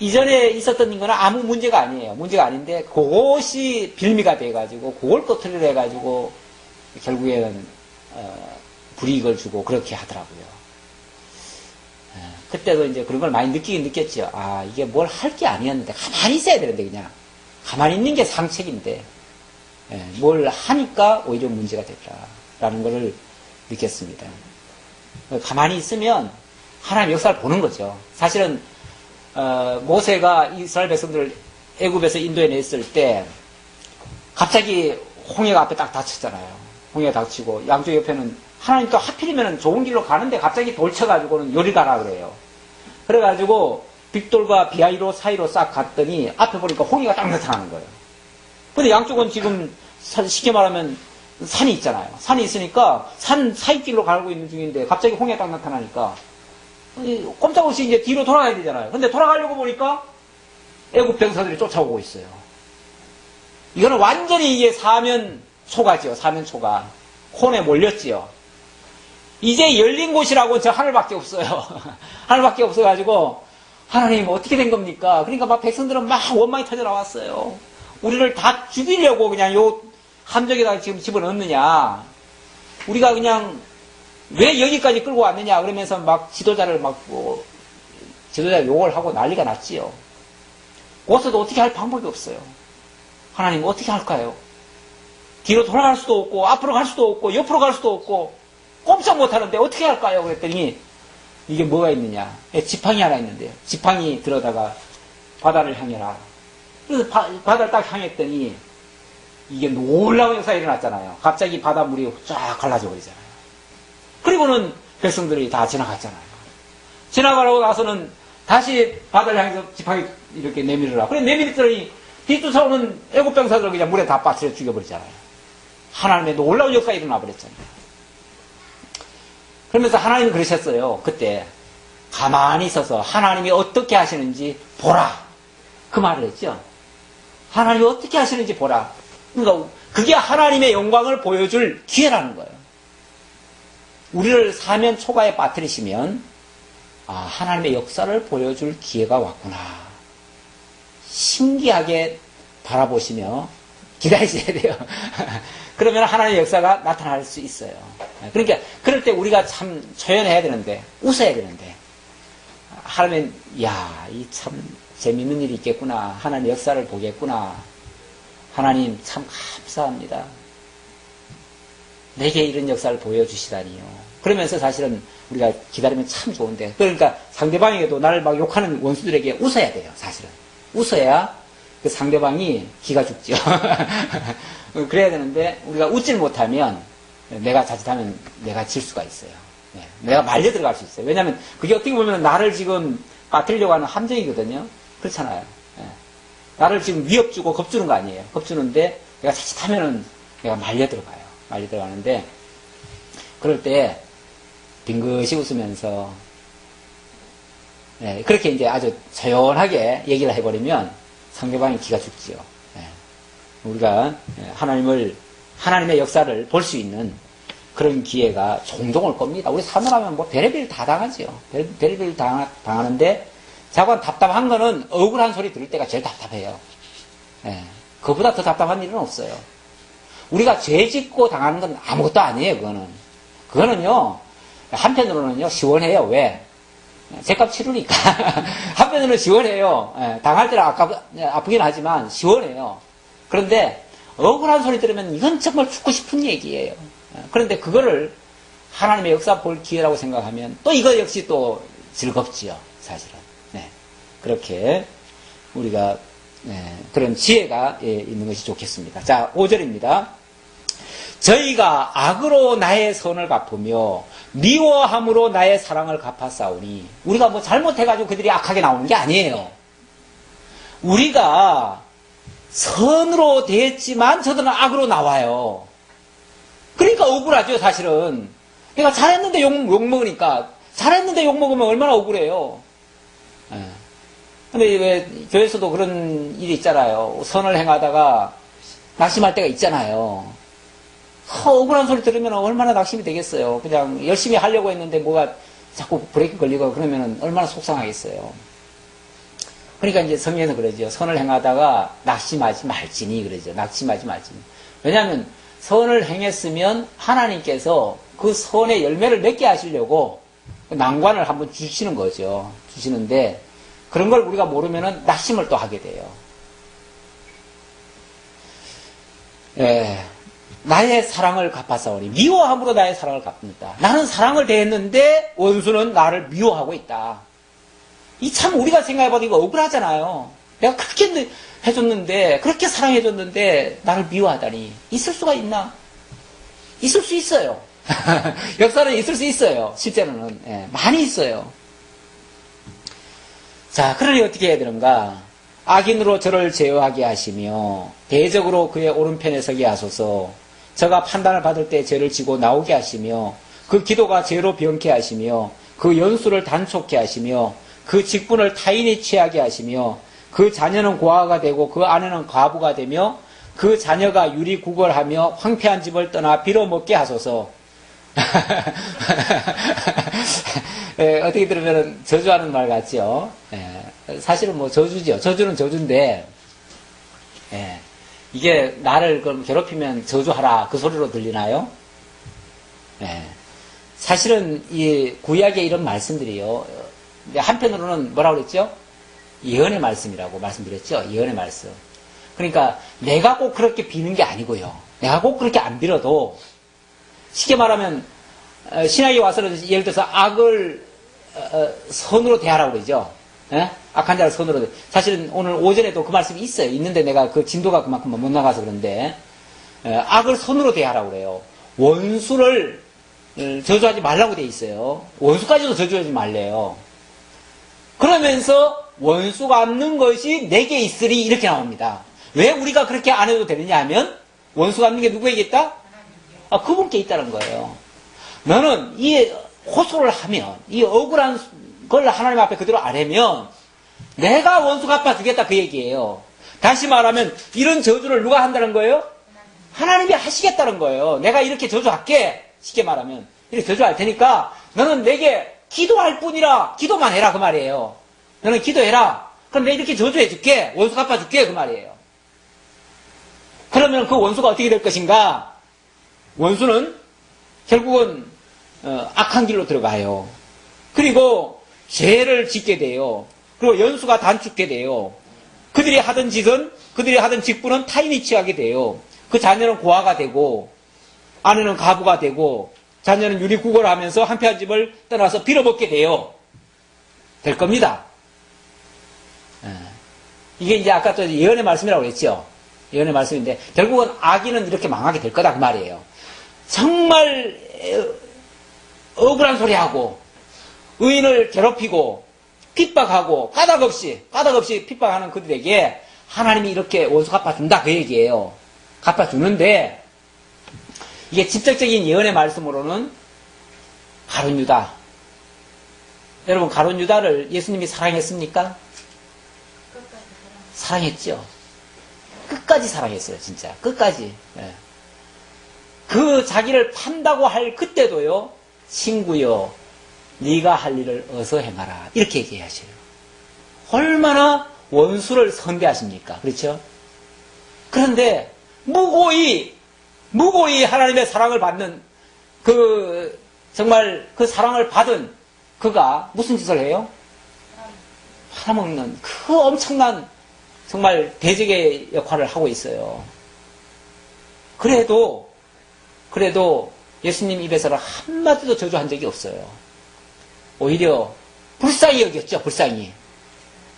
이전에 있었던 거는 아무 문제가 아니에요. 문제가 아닌데 그것이 빌미가 돼가지고 그걸 꼬투리를 해가지고 결국에는 불이익을 주고 그렇게 하더라고요. 그때도 이제 그런 걸 많이 느끼긴 느꼈죠. 아, 이게 뭘 할 게 아니었는데 가만히 있어야 되는데 그냥 가만히 있는 게 상책인데 뭘 하니까 오히려 문제가 됐다라는 것을 느꼈습니다. 가만히 있으면 하나님 역사를 보는 거죠. 사실은 모세가 이스라엘 백성들을 애굽에서 인도해 냈을 때 갑자기 홍해가 앞에 딱 닥쳤잖아요. 홍해가 닥치고 양쪽 옆에는 하나님 또 하필이면 좋은 길로 가는데 갑자기 돌쳐가지고는 요리 가라 그래요. 그래가지고 빅돌과 비아이로 사이로 싹 갔더니 앞에 보니까 홍해가 딱 나타나는 거예요. 근데 양쪽은 지금 쉽게 말하면 산이 있잖아요. 산이 있으니까 산 사이길로 가고 있는 중인데 갑자기 홍해가 딱 나타나니까 꼼짝없이 이제 뒤로 돌아가야 되잖아요. 근데 돌아가려고 보니까 애국 병사들이 쫓아오고 있어요. 이거는 완전히 이게 사면 초가지요. 사면 초가. 혼에 몰렸지요. 이제 열린 곳이라고 저 하늘밖에 없어요. 하늘밖에 없어가지고 하나님 어떻게 된 겁니까? 그러니까 막 백성들은 막 원망이 터져 나왔어요. 우리를 다 죽이려고 그냥 요 함정에다가 지금 집어넣느냐. 우리가 그냥 왜 여기까지 끌고 왔느냐. 그러면서 막 지도자를 지도자 욕을 하고 난리가 났지요. 거기서도 어떻게 할 방법이 없어요. 하나님 어떻게 할까요? 뒤로 돌아갈 수도 없고 앞으로 갈 수도 없고 옆으로 갈 수도 없고 꼼짝 못하는데 어떻게 할까요? 그랬더니 이게 뭐가 있느냐. 지팡이 하나 있는데요. 지팡이 들어다가 바다를 향해라. 그래서 바다를 딱 향했더니 이게 놀라운 역사가 일어났잖아요. 갑자기 바닷물이 쫙 갈라져 버리잖아요. 그리고는 백성들이 다 지나갔잖아요. 지나가고 나서는 다시 바다를 향해서 지팡이 이렇게 내밀으라. 그래 내밀었더니 뒤쫓아오는 애국 병사들을 그냥 물에 다 빠뜨려 죽여버리잖아요. 하나님의 놀라운 역사가 일어나 버렸잖아요. 그러면서 하나님이 그러셨어요. 그때 가만히 있어서 하나님이 어떻게 하시는지 보라. 그 말을 했죠. 하나님이 어떻게 하시는지 보라. 그러니까 그게 하나님의 영광을 보여줄 기회라는 거예요. 우리를 사면 초가에 빠뜨리시면 하나님의 역사를 보여줄 기회가 왔구나. 신기하게 바라보시며 기다리셔야 돼요. 그러면 하나님의 역사가 나타날 수 있어요. 그러니까 그럴 때 우리가 참 초연해야 되는데 웃어야 되는데 하나님 이 참 재밌는 일이 있겠구나. 하나님의 역사를 보겠구나. 하나님 참 감사합니다. 내게 이런 역사를 보여주시다니요. 그러면서 사실은 우리가 기다리면 참 좋은데 그러니까 상대방에게도 나를 막 욕하는 원수들에게 웃어야 돼요. 사실은 웃어야 그 상대방이 기가 죽죠. 그래야 되는데 우리가 웃질 못하면 내가 자칫하면 내가 질 수가 있어요. 내가 말려 들어갈 수 있어요. 왜냐하면 그게 어떻게 보면 나를 지금 빠뜨리려고 하는 함정이거든요. 그렇잖아요. 나를 지금 위협 주고 겁주는 거 아니에요. 겁주는데 내가 자칫하면은 내가 말려 들어가요. 말려 들어가는데 그럴 때 빙긋이 웃으면서 그렇게 이제 아주 조연하게 얘기를 해버리면 상대방이 기가 죽지요. 우리가 하나님의 역사를 볼 수 있는 그런 기회가 종종 올 겁니다. 우리 사느라면 뭐 별의별 다 당하지요. 별의별 당하는데 자관 답답한 거는 억울한 소리 들을 때가 제일 답답해요. 그보다 더 답답한 일은 없어요. 우리가 죄 짓고 당하는 건 아무것도 아니에요, 그거는. 그거는요, 한편으로는요, 시원해요. 왜? 죄값 치르니까. 한편으로는 시원해요. 당할 때는 아프긴 하지만 시원해요. 그런데 억울한 소리 들으면 이건 정말 죽고 싶은 얘기예요. 그런데 그거를 하나님의 역사 볼 기회라고 생각하면 또 이거 역시 또 즐겁지요, 사실은. 네. 그렇게 우리가 그런 지혜가 있는 것이 좋겠습니다. 자, 5절입니다. 저희가 악으로 나의 선을 갚으며 미워함으로 나의 사랑을 갚았사오니. 우리가 뭐 잘못해가지고 그들이 악하게 나오는 게 아니에요. 우리가 선으로 대했지만 저들은 악으로 나와요. 그러니까 억울하죠, 사실은. 내가 잘했는데 욕먹으니까. 잘했는데 욕먹으면 얼마나 억울해요. 근데 왜 교회에서도 그런 일이 있잖아요. 선을 행하다가 낙심할 때가 있잖아요. 억울한 소리 들으면 얼마나 낙심이 되겠어요. 그냥 열심히 하려고 했는데 뭐가 자꾸 브레이크 걸리고 그러면 얼마나 속상하겠어요. 그러니까 이제 성경에서 그러죠. 선을 행하다가 낙심하지 말지니 그러죠. 낙심하지 말지니. 왜냐하면 선을 행했으면 하나님께서 그 선의 열매를 맺게 하시려고 난관을 한번 주시는 거죠. 주시는데 그런 걸 우리가 모르면은 낙심을 또 하게 돼요. 나의 사랑을 갚았사오니. 미워함으로 나의 사랑을 갚는다. 나는 사랑을 대했는데 원수는 나를 미워하고 있다. 이 참 우리가 생각해봐도 이거 억울하잖아요. 내가 그렇게 해줬는데, 그렇게 사랑해줬는데 나를 미워하다니. 있을 수가 있나? 있을 수 있어요. 역사는 있을 수 있어요. 실제로는. 많이 있어요. 자, 그러니 어떻게 해야 되는가? 악인으로 저를 제어하게 하시며 대적으로 그의 오른편에 서게 하소서. 저가 판단을 받을 때 죄를 지고 나오게 하시며 그 기도가 죄로 병케 하시며 그 연수를 단촉케 하시며 그 직분을 타인이 취하게 하시며 그 자녀는 고아가 되고 그 아내는 과부가 되며 그 자녀가 유리 구걸하며 황폐한 집을 떠나 빌어먹게 하소서. 어떻게 들으면 저주하는 말 같죠. 사실은 뭐 저주죠. 저주는 저주인데 이게 나를 그럼 괴롭히면 저주하라 그 소리로 들리나요? 사실은 이 구약에 이런 말씀들이요. 한편으로는 뭐라고 그랬죠? 예언의 말씀이라고 말씀드렸죠. 예언의 말씀. 그러니까 내가 꼭 그렇게 비는 게 아니고요. 내가 꼭 그렇게 안 빌어도 쉽게 말하면 신약에 와서는 예를 들어서 악을 선으로 대하라고 그러죠. 악한 자를 선으로. 사실은 오늘 오전에도 그 말씀이 있어요. 있는데 내가 그 진도가 그만큼 못 나가서 그런데 악을 선으로 대하라고 그래요. 원수를 저주하지 말라고 돼 있어요. 원수까지도 저주하지 말래요. 그러면서 원수가 갚는 것이 내게 있으리 이렇게 나옵니다. 왜 우리가 그렇게 안 해도 되느냐 하면 원수가 갚는 게 누구에게 있다? 그분께 있다는 거예요. 너는 이 호소를 하면 이 억울한 걸 하나님 앞에 그대로 안 하면 내가 원수 갚아주겠다 그 얘기예요. 다시 말하면 이런 저주를 누가 한다는 거예요? 하나님이 하시겠다는 거예요. 내가 이렇게 저주할게. 쉽게 말하면 이렇게 저주할 테니까 너는 내게 기도할 뿐이라 기도만 해라 그 말이에요. 너는 기도해라. 그럼 내가 이렇게 저주해 줄게. 원수 갚아줄게 그 말이에요. 그러면 그 원수가 어떻게 될 것인가? 원수는 결국은 악한 길로 들어가요. 그리고 죄를 짓게 돼요. 그리고 연수가 단축게 돼요. 그들이 하던 짓은, 그들이 하던 직분은 타인이 취하게 돼요. 그 자녀는 고아가 되고 아내는 가부가 되고 자녀는 유리구걸을 하면서 한패한 집을 떠나서 빌어먹게 돼요. 될 겁니다. 이게 이제 아까 또 예언의 말씀이라고 그랬죠. 예언의 말씀인데 결국은 악인은 이렇게 망하게 될 거다 그 말이에요. 정말 억울한 소리하고 의인을 괴롭히고 핍박하고 까닭없이 핍박하는 그들에게 하나님이 이렇게 원수 갚아준다 그 얘기예요. 갚아주는데 이게 직접적인 예언의 말씀으로는 가룟 유다. 여러분 가룟 유다를 예수님이 사랑했습니까? 사랑했죠. 끝까지 사랑했어요. 진짜 끝까지. 그 자기를 판다고 할 그때도요. 친구여 네가 할 일을 어서 행하라 이렇게 얘기하셔요. 얼마나 원수를 선대하십니까? 그렇죠? 그런데 무고히 하나님의 사랑을 받는 정말 그 사랑을 받은 그가 무슨 짓을 해요? 팔아먹는 그 엄청난 정말 대적의 역할을 하고 있어요. 그래도 예수님 입에서는 한마디도 저주한 적이 없어요. 오히려 불쌍히 여겼죠, 불쌍히.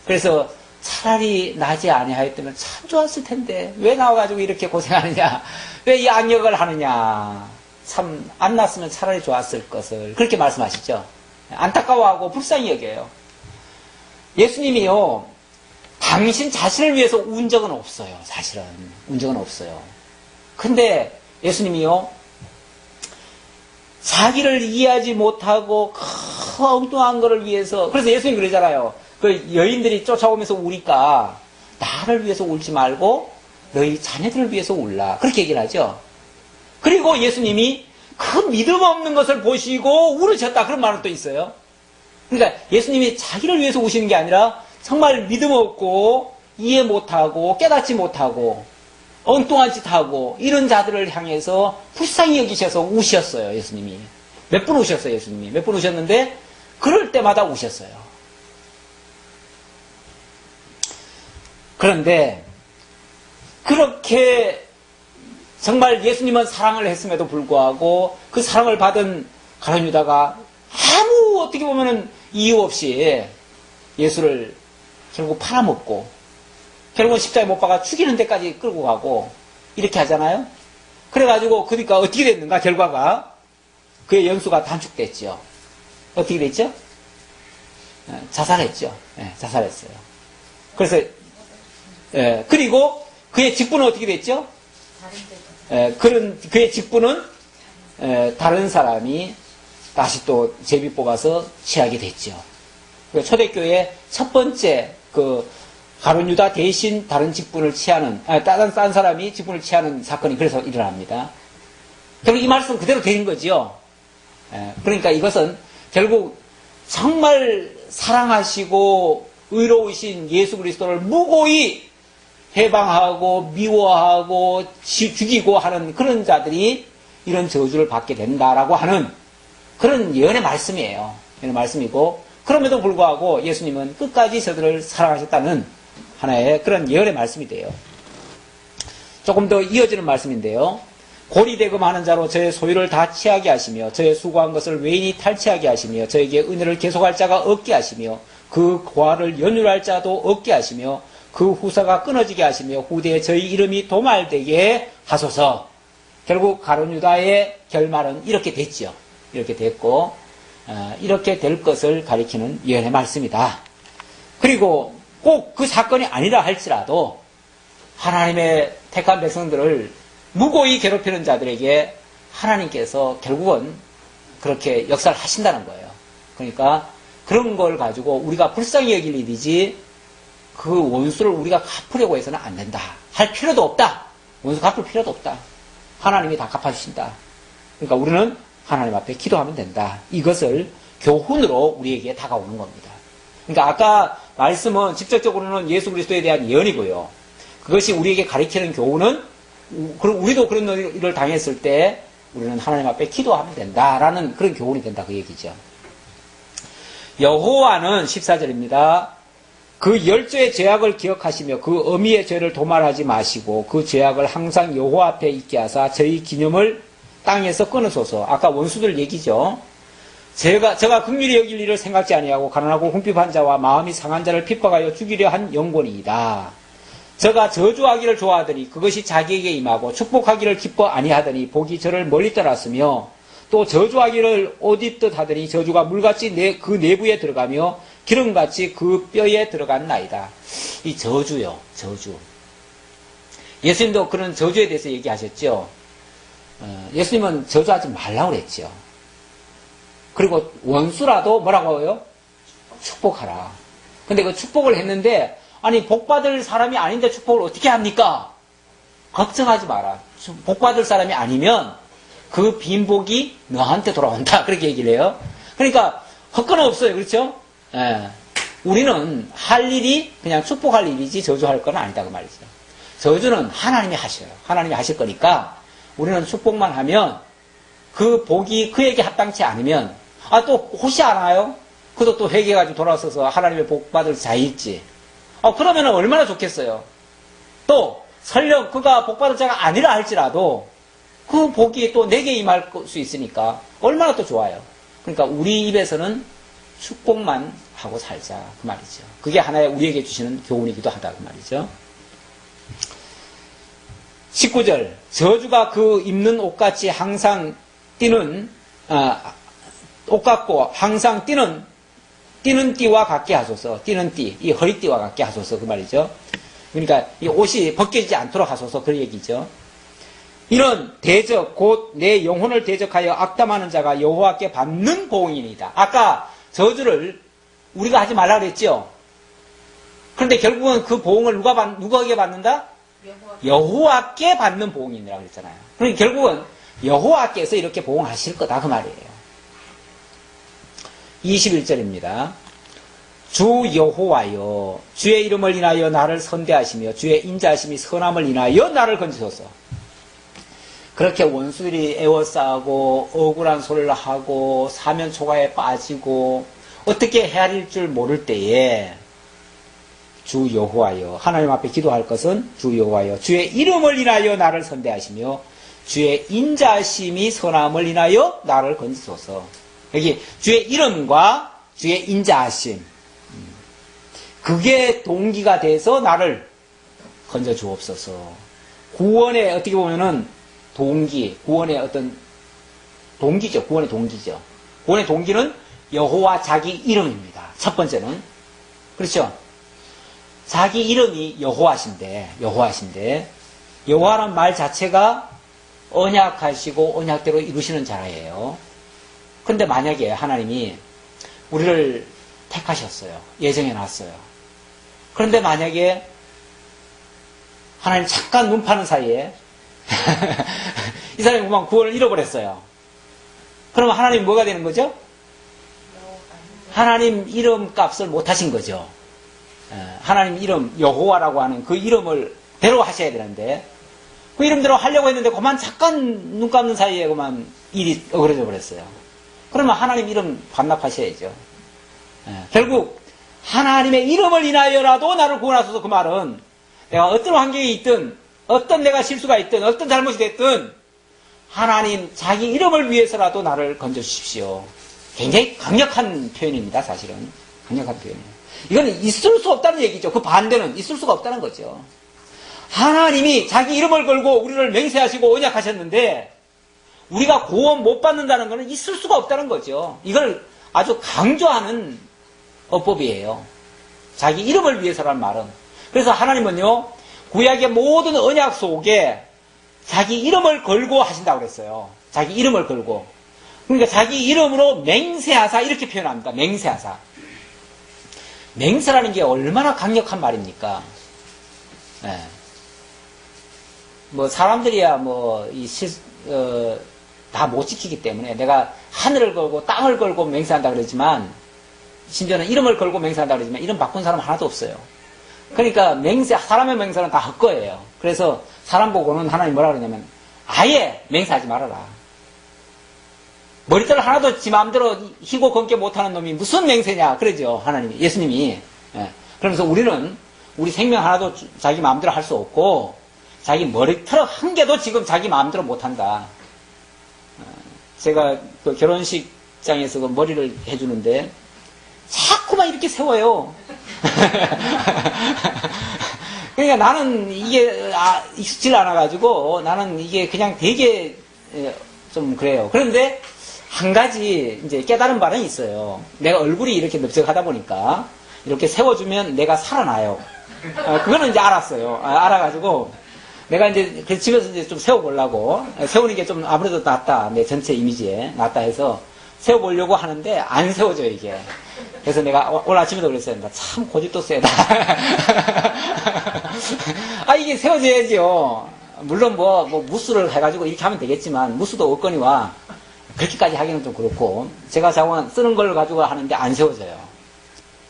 그래서 차라리 나지 아니하였다면 참 좋았을 텐데 왜 나와가지고 이렇게 고생하느냐, 왜 이 악역을 하느냐, 참 안 났으면 차라리 좋았을 것을, 그렇게 말씀하시죠. 안타까워하고 불쌍히 여겨요. 예수님이요, 당신 자신을 위해서 운 적은 없어요. 사실은 운 적은 없어요. 근데 예수님이요, 자기를 이해하지 못하고 그 엉뚱한 거를 위해서, 그래서 예수님 그러잖아요. 그 여인들이 쫓아오면서 우니까 나를 위해서 울지 말고 너희 자녀들을 위해서 울라, 그렇게 얘기를 하죠. 그리고 예수님이 그 믿음 없는 것을 보시고 울으셨다, 그런 말은 또 있어요. 그러니까 예수님이 자기를 위해서 우시는 게 아니라 정말 믿음 없고 이해 못하고 깨닫지 못하고 엉뚱한 짓 하고 이런 자들을 향해서 불쌍히 여기셔서 우셨어요. 예수님이 몇 번 우셨어요. 예수님이 몇 번 우셨는데 그럴 때마다 우셨어요. 그런데 그렇게 정말 예수님은 사랑을 했음에도 불구하고 그 사랑을 받은 가룟 유다가 아무 어떻게 보면은 이유 없이 예수를 결국 팔아먹고 결국은 십자가에 못 박아 죽이는 데까지 끌고 가고 이렇게 하잖아요. 그래가지고 그러니까 어떻게 됐는가, 결과가 그의 연수가 단축됐죠. 어떻게 됐죠? 자살했죠. 자살했어요. 그래서 그리고 그의 직분은 어떻게 됐죠? 그의 직분은 다른 사람이 다시 또 제비 뽑아서 취하게 됐죠. 초대교회 첫 번째 가룟 유다 대신 다른 직분을 취하는, 딴 사람이 직분을 취하는 사건이 그래서 일어납니다. 결국 이 말씀 그대로 되는 거죠. 그러니까 이것은 결국 정말 사랑하시고 의로우신 예수 그리스도를 무고히 해방하고 미워하고 죽이고 하는 그런 자들이 이런 저주를 받게 된다라고 하는 그런 예언의 말씀이에요. 예언의 말씀이고, 그럼에도 불구하고 예수님은 끝까지 저들을 사랑하셨다는 하나의 그런 예언의 말씀이 돼요. 조금 더 이어지는 말씀인데요. 고리대금하는 자로 저의 소유를 다 취하게 하시며 저의 수고한 것을 외인이 탈취하게 하시며 저에게 은혜를 계속할 자가 없게 하시며 그 고아를 연율할 자도 없게 하시며 그 후사가 끊어지게 하시며 후대에 저희 이름이 도말되게 하소서. 결국 가룟 유다의 결말은 이렇게 됐죠. 이렇게 됐고 이렇게 될 것을 가리키는 예언의 말씀이다. 그리고 꼭 그 사건이 아니라 할지라도 하나님의 택한 백성들을 무고히 괴롭히는 자들에게 하나님께서 결국은 그렇게 역사를 하신다는 거예요. 그러니까 그런 걸 가지고 우리가 불쌍히 여길 일이지 그 원수를 우리가 갚으려고 해서는 안 된다. 할 필요도 없다. 원수 갚을 필요도 없다. 하나님이 다 갚아주신다. 그러니까 우리는 하나님 앞에 기도하면 된다. 이것을 교훈으로 우리에게 다가오는 겁니다. 그러니까 아까 말씀은 직접적으로는 예수 그리스도에 대한 예언이고요. 그것이 우리에게 가르치는 교훈은 우리도 그런 일을 당했을 때 우리는 하나님 앞에 기도하면 된다라는 그런 교훈이 된다, 그 얘기죠. 여호와는 14절입니다. 그 10조의 죄악을 기억하시며 그 어미의 죄를 도말하지 마시고 그 죄악을 항상 여호와 앞에 있게 하사 저희 기념을 땅에서 끊으소서. 아까 원수들 얘기죠. 저가 긍휼히 여길 일을 생각지 아니하고 가난하고 궁핍한 자와 마음이 상한 자를 핍박하여 죽이려 한 영혼이다. 저가 저주하기를 좋아하더니 그것이 자기에게 임하고 축복하기를 기뻐 아니하더니 복이 저를 멀리 떠났으며 또 저주하기를 옷 입듯 하더니 저주가 물같이 그 내부에 들어가며 기름같이 그 뼈에 들어간 나이다. 이 저주요, 저주. 예수님도 그런 저주에 대해서 얘기하셨죠. 예수님은 저주하지 말라고 그랬죠. 그리고 원수라도 뭐라고 해요? 축복하라. 근데 그 축복을 했는데, 아니, 복받을 사람이 아닌데 축복을 어떻게 합니까? 걱정하지 마라. 복받을 사람이 아니면 그 빈복이 너한테 돌아온다. 그렇게 얘기를 해요. 그러니까, 헛건 없어요. 그렇죠? 우리는 할 일이 그냥 축복할 일이지 저주할 건 아니다. 그 말이죠. 저주는 하나님이 하셔요. 하나님이 하실 거니까 우리는 축복만 하면 그 복이 그에게 합당치 않으면 또 혹시 알아요? 그도 또 회개해가지고 돌아서서 하나님의 복 받을 자있지. 그러면 얼마나 좋겠어요. 또 설령 그가 복 받을 자가 아니라 할지라도 그 복이 또 내게 임할 수 있으니까 얼마나 또 좋아요. 그러니까 우리 입에서는 축복만 하고 살자 그 말이죠. 그게 하나의 우리에게 주시는 교훈이기도 하다 그 말이죠. 19절 저주가 그 입는 옷같이 항상 뛰는 옷 같고 항상 뛰는 띠와 같게 하소서. 뛰는 띠, 이 허리띠와 같게 하소서 그 말이죠. 그러니까 이 옷이 벗겨지지 않도록 하소서 그 얘기죠. 이런 대적 곧 내 영혼을 대적하여 악담하는 자가 여호와께 받는 보응이니이다. 아까 저주를 우리가 하지 말라 그랬죠. 그런데 결국은 그 보응을 누구에게 받는다? 여호와께 받는 보응이니라 그랬잖아요. 그러니까 결국은 여호와께서 이렇게 보응하실 거다 그 말이에요. 21절입니다. 주 여호와여 주의 이름을 인하여 나를 선대하시며 주의 인자하심이 선함을 인하여 나를 건지소서. 그렇게 원수들이 애워싸고 억울한 소리를 하고 사면초가에 빠지고 어떻게 헤아릴 줄 모를 때에 주 여호와여 하나님 앞에 기도할 것은 주 여호와여 주의 이름을 인하여 나를 선대하시며 주의 인자하심이 선함을 인하여 나를 건지소서. 여기 주의 이름과 주의 인자하심 그게 동기가 돼서 나를 건져 주옵소서. 구원의 어떻게 보면은 구원의 어떤 동기죠. 구원의 동기죠. 구원의 동기는 여호와 자기 이름입니다. 첫 번째는 그렇죠. 자기 이름이 여호와신데 여호와란 말 자체가 언약하시고 언약대로 이루시는 자예요. 그런데 만약에 하나님이 우리를 택하셨어요. 예정해 놨어요. 그런데 만약에 하나님 잠깐 눈 파는 사이에 이 사람이 그만 구원을 잃어버렸어요. 그러면 하나님 뭐가 되는 거죠? 하나님 이름 값을 못 하신 거죠. 하나님 이름 여호와라고 하는 그 이름을 대로 하셔야 되는데 그 이름대로 하려고 했는데 그만 잠깐 눈 감는 사이에 그만 일이 어그러져 버렸어요. 그러면 하나님 이름 반납하셔야죠. 결국 하나님의 이름을 인하여라도 나를 구원하소서 그 말은 내가 어떤 환경에 있든 어떤 내가 실수가 있든 어떤 잘못이 됐든 하나님 자기 이름을 위해서라도 나를 건져주십시오. 굉장히 강력한 표현입니다. 사실은 강력한 표현이에요. 이거는 있을 수 없다는 얘기죠. 그 반대는 있을 수가 없다는 거죠. 하나님이 자기 이름을 걸고 우리를 맹세하시고 언약하셨는데 우리가 구원 못 받는다는 것은 있을 수가 없다는 거죠. 이걸 아주 강조하는 어법이에요. 자기 이름을 위해서라는 말은. 그래서 하나님은요 구약의 모든 언약 속에 자기 이름을 걸고 하신다고 그랬어요. 자기 이름을 걸고. 그러니까 자기 이름으로 맹세하사 이렇게 표현합니다. 맹세하사. 맹세라는 게 얼마나 강력한 말입니까? 네. 뭐 사람들이야 다 못 지키기 때문에 내가 하늘을 걸고 땅을 걸고 맹세한다 그러지만 심지어는 이름을 걸고 맹세한다 그러지만 이름 바꾼 사람 하나도 없어요. 그러니까 사람의 맹세는 다 헛거예요. 그래서 사람 보고는 하나님 뭐라 그러냐면 아예 맹세하지 말아라. 머리털 하나도 지 마음대로 희고 검게 못하는 놈이 무슨 맹세냐 그러죠. 하나님이 예수님이. 그러면서 우리는 우리 생명 하나도 자기 마음대로 할 수 없고 자기 머리털 한 개도 지금 자기 마음대로 못한다. 제가 그 결혼식장에서 그 머리를 해주는데 자꾸만 이렇게 세워요. 그러니까 나는 이게 익숙지 않아가지고 나는 이게 그냥 되게 좀 그래요. 그런데 한 가지 이제 깨달은 바는 있어요. 내가 얼굴이 이렇게 넓적하다 보니까 이렇게 세워주면 내가 살아나요. 그거는 이제 알았어요. 알아가지고 내가 이제 집에서 이제 좀 세워보려고 세우는 게 좀 아무래도 낫다. 내 전체 이미지에 낫다 해서 세워보려고 하는데 안 세워져요 이게. 그래서 내가 오늘 아침에도 그랬어요. 나 참 고집도 세다. 이게 세워져야지요. 물론 무수를 해가지고 이렇게 하면 되겠지만 무수도 없거니와 그렇게까지 하기는 좀 그렇고 제가 자꾸 쓰는 걸 가지고 하는데 안 세워져요.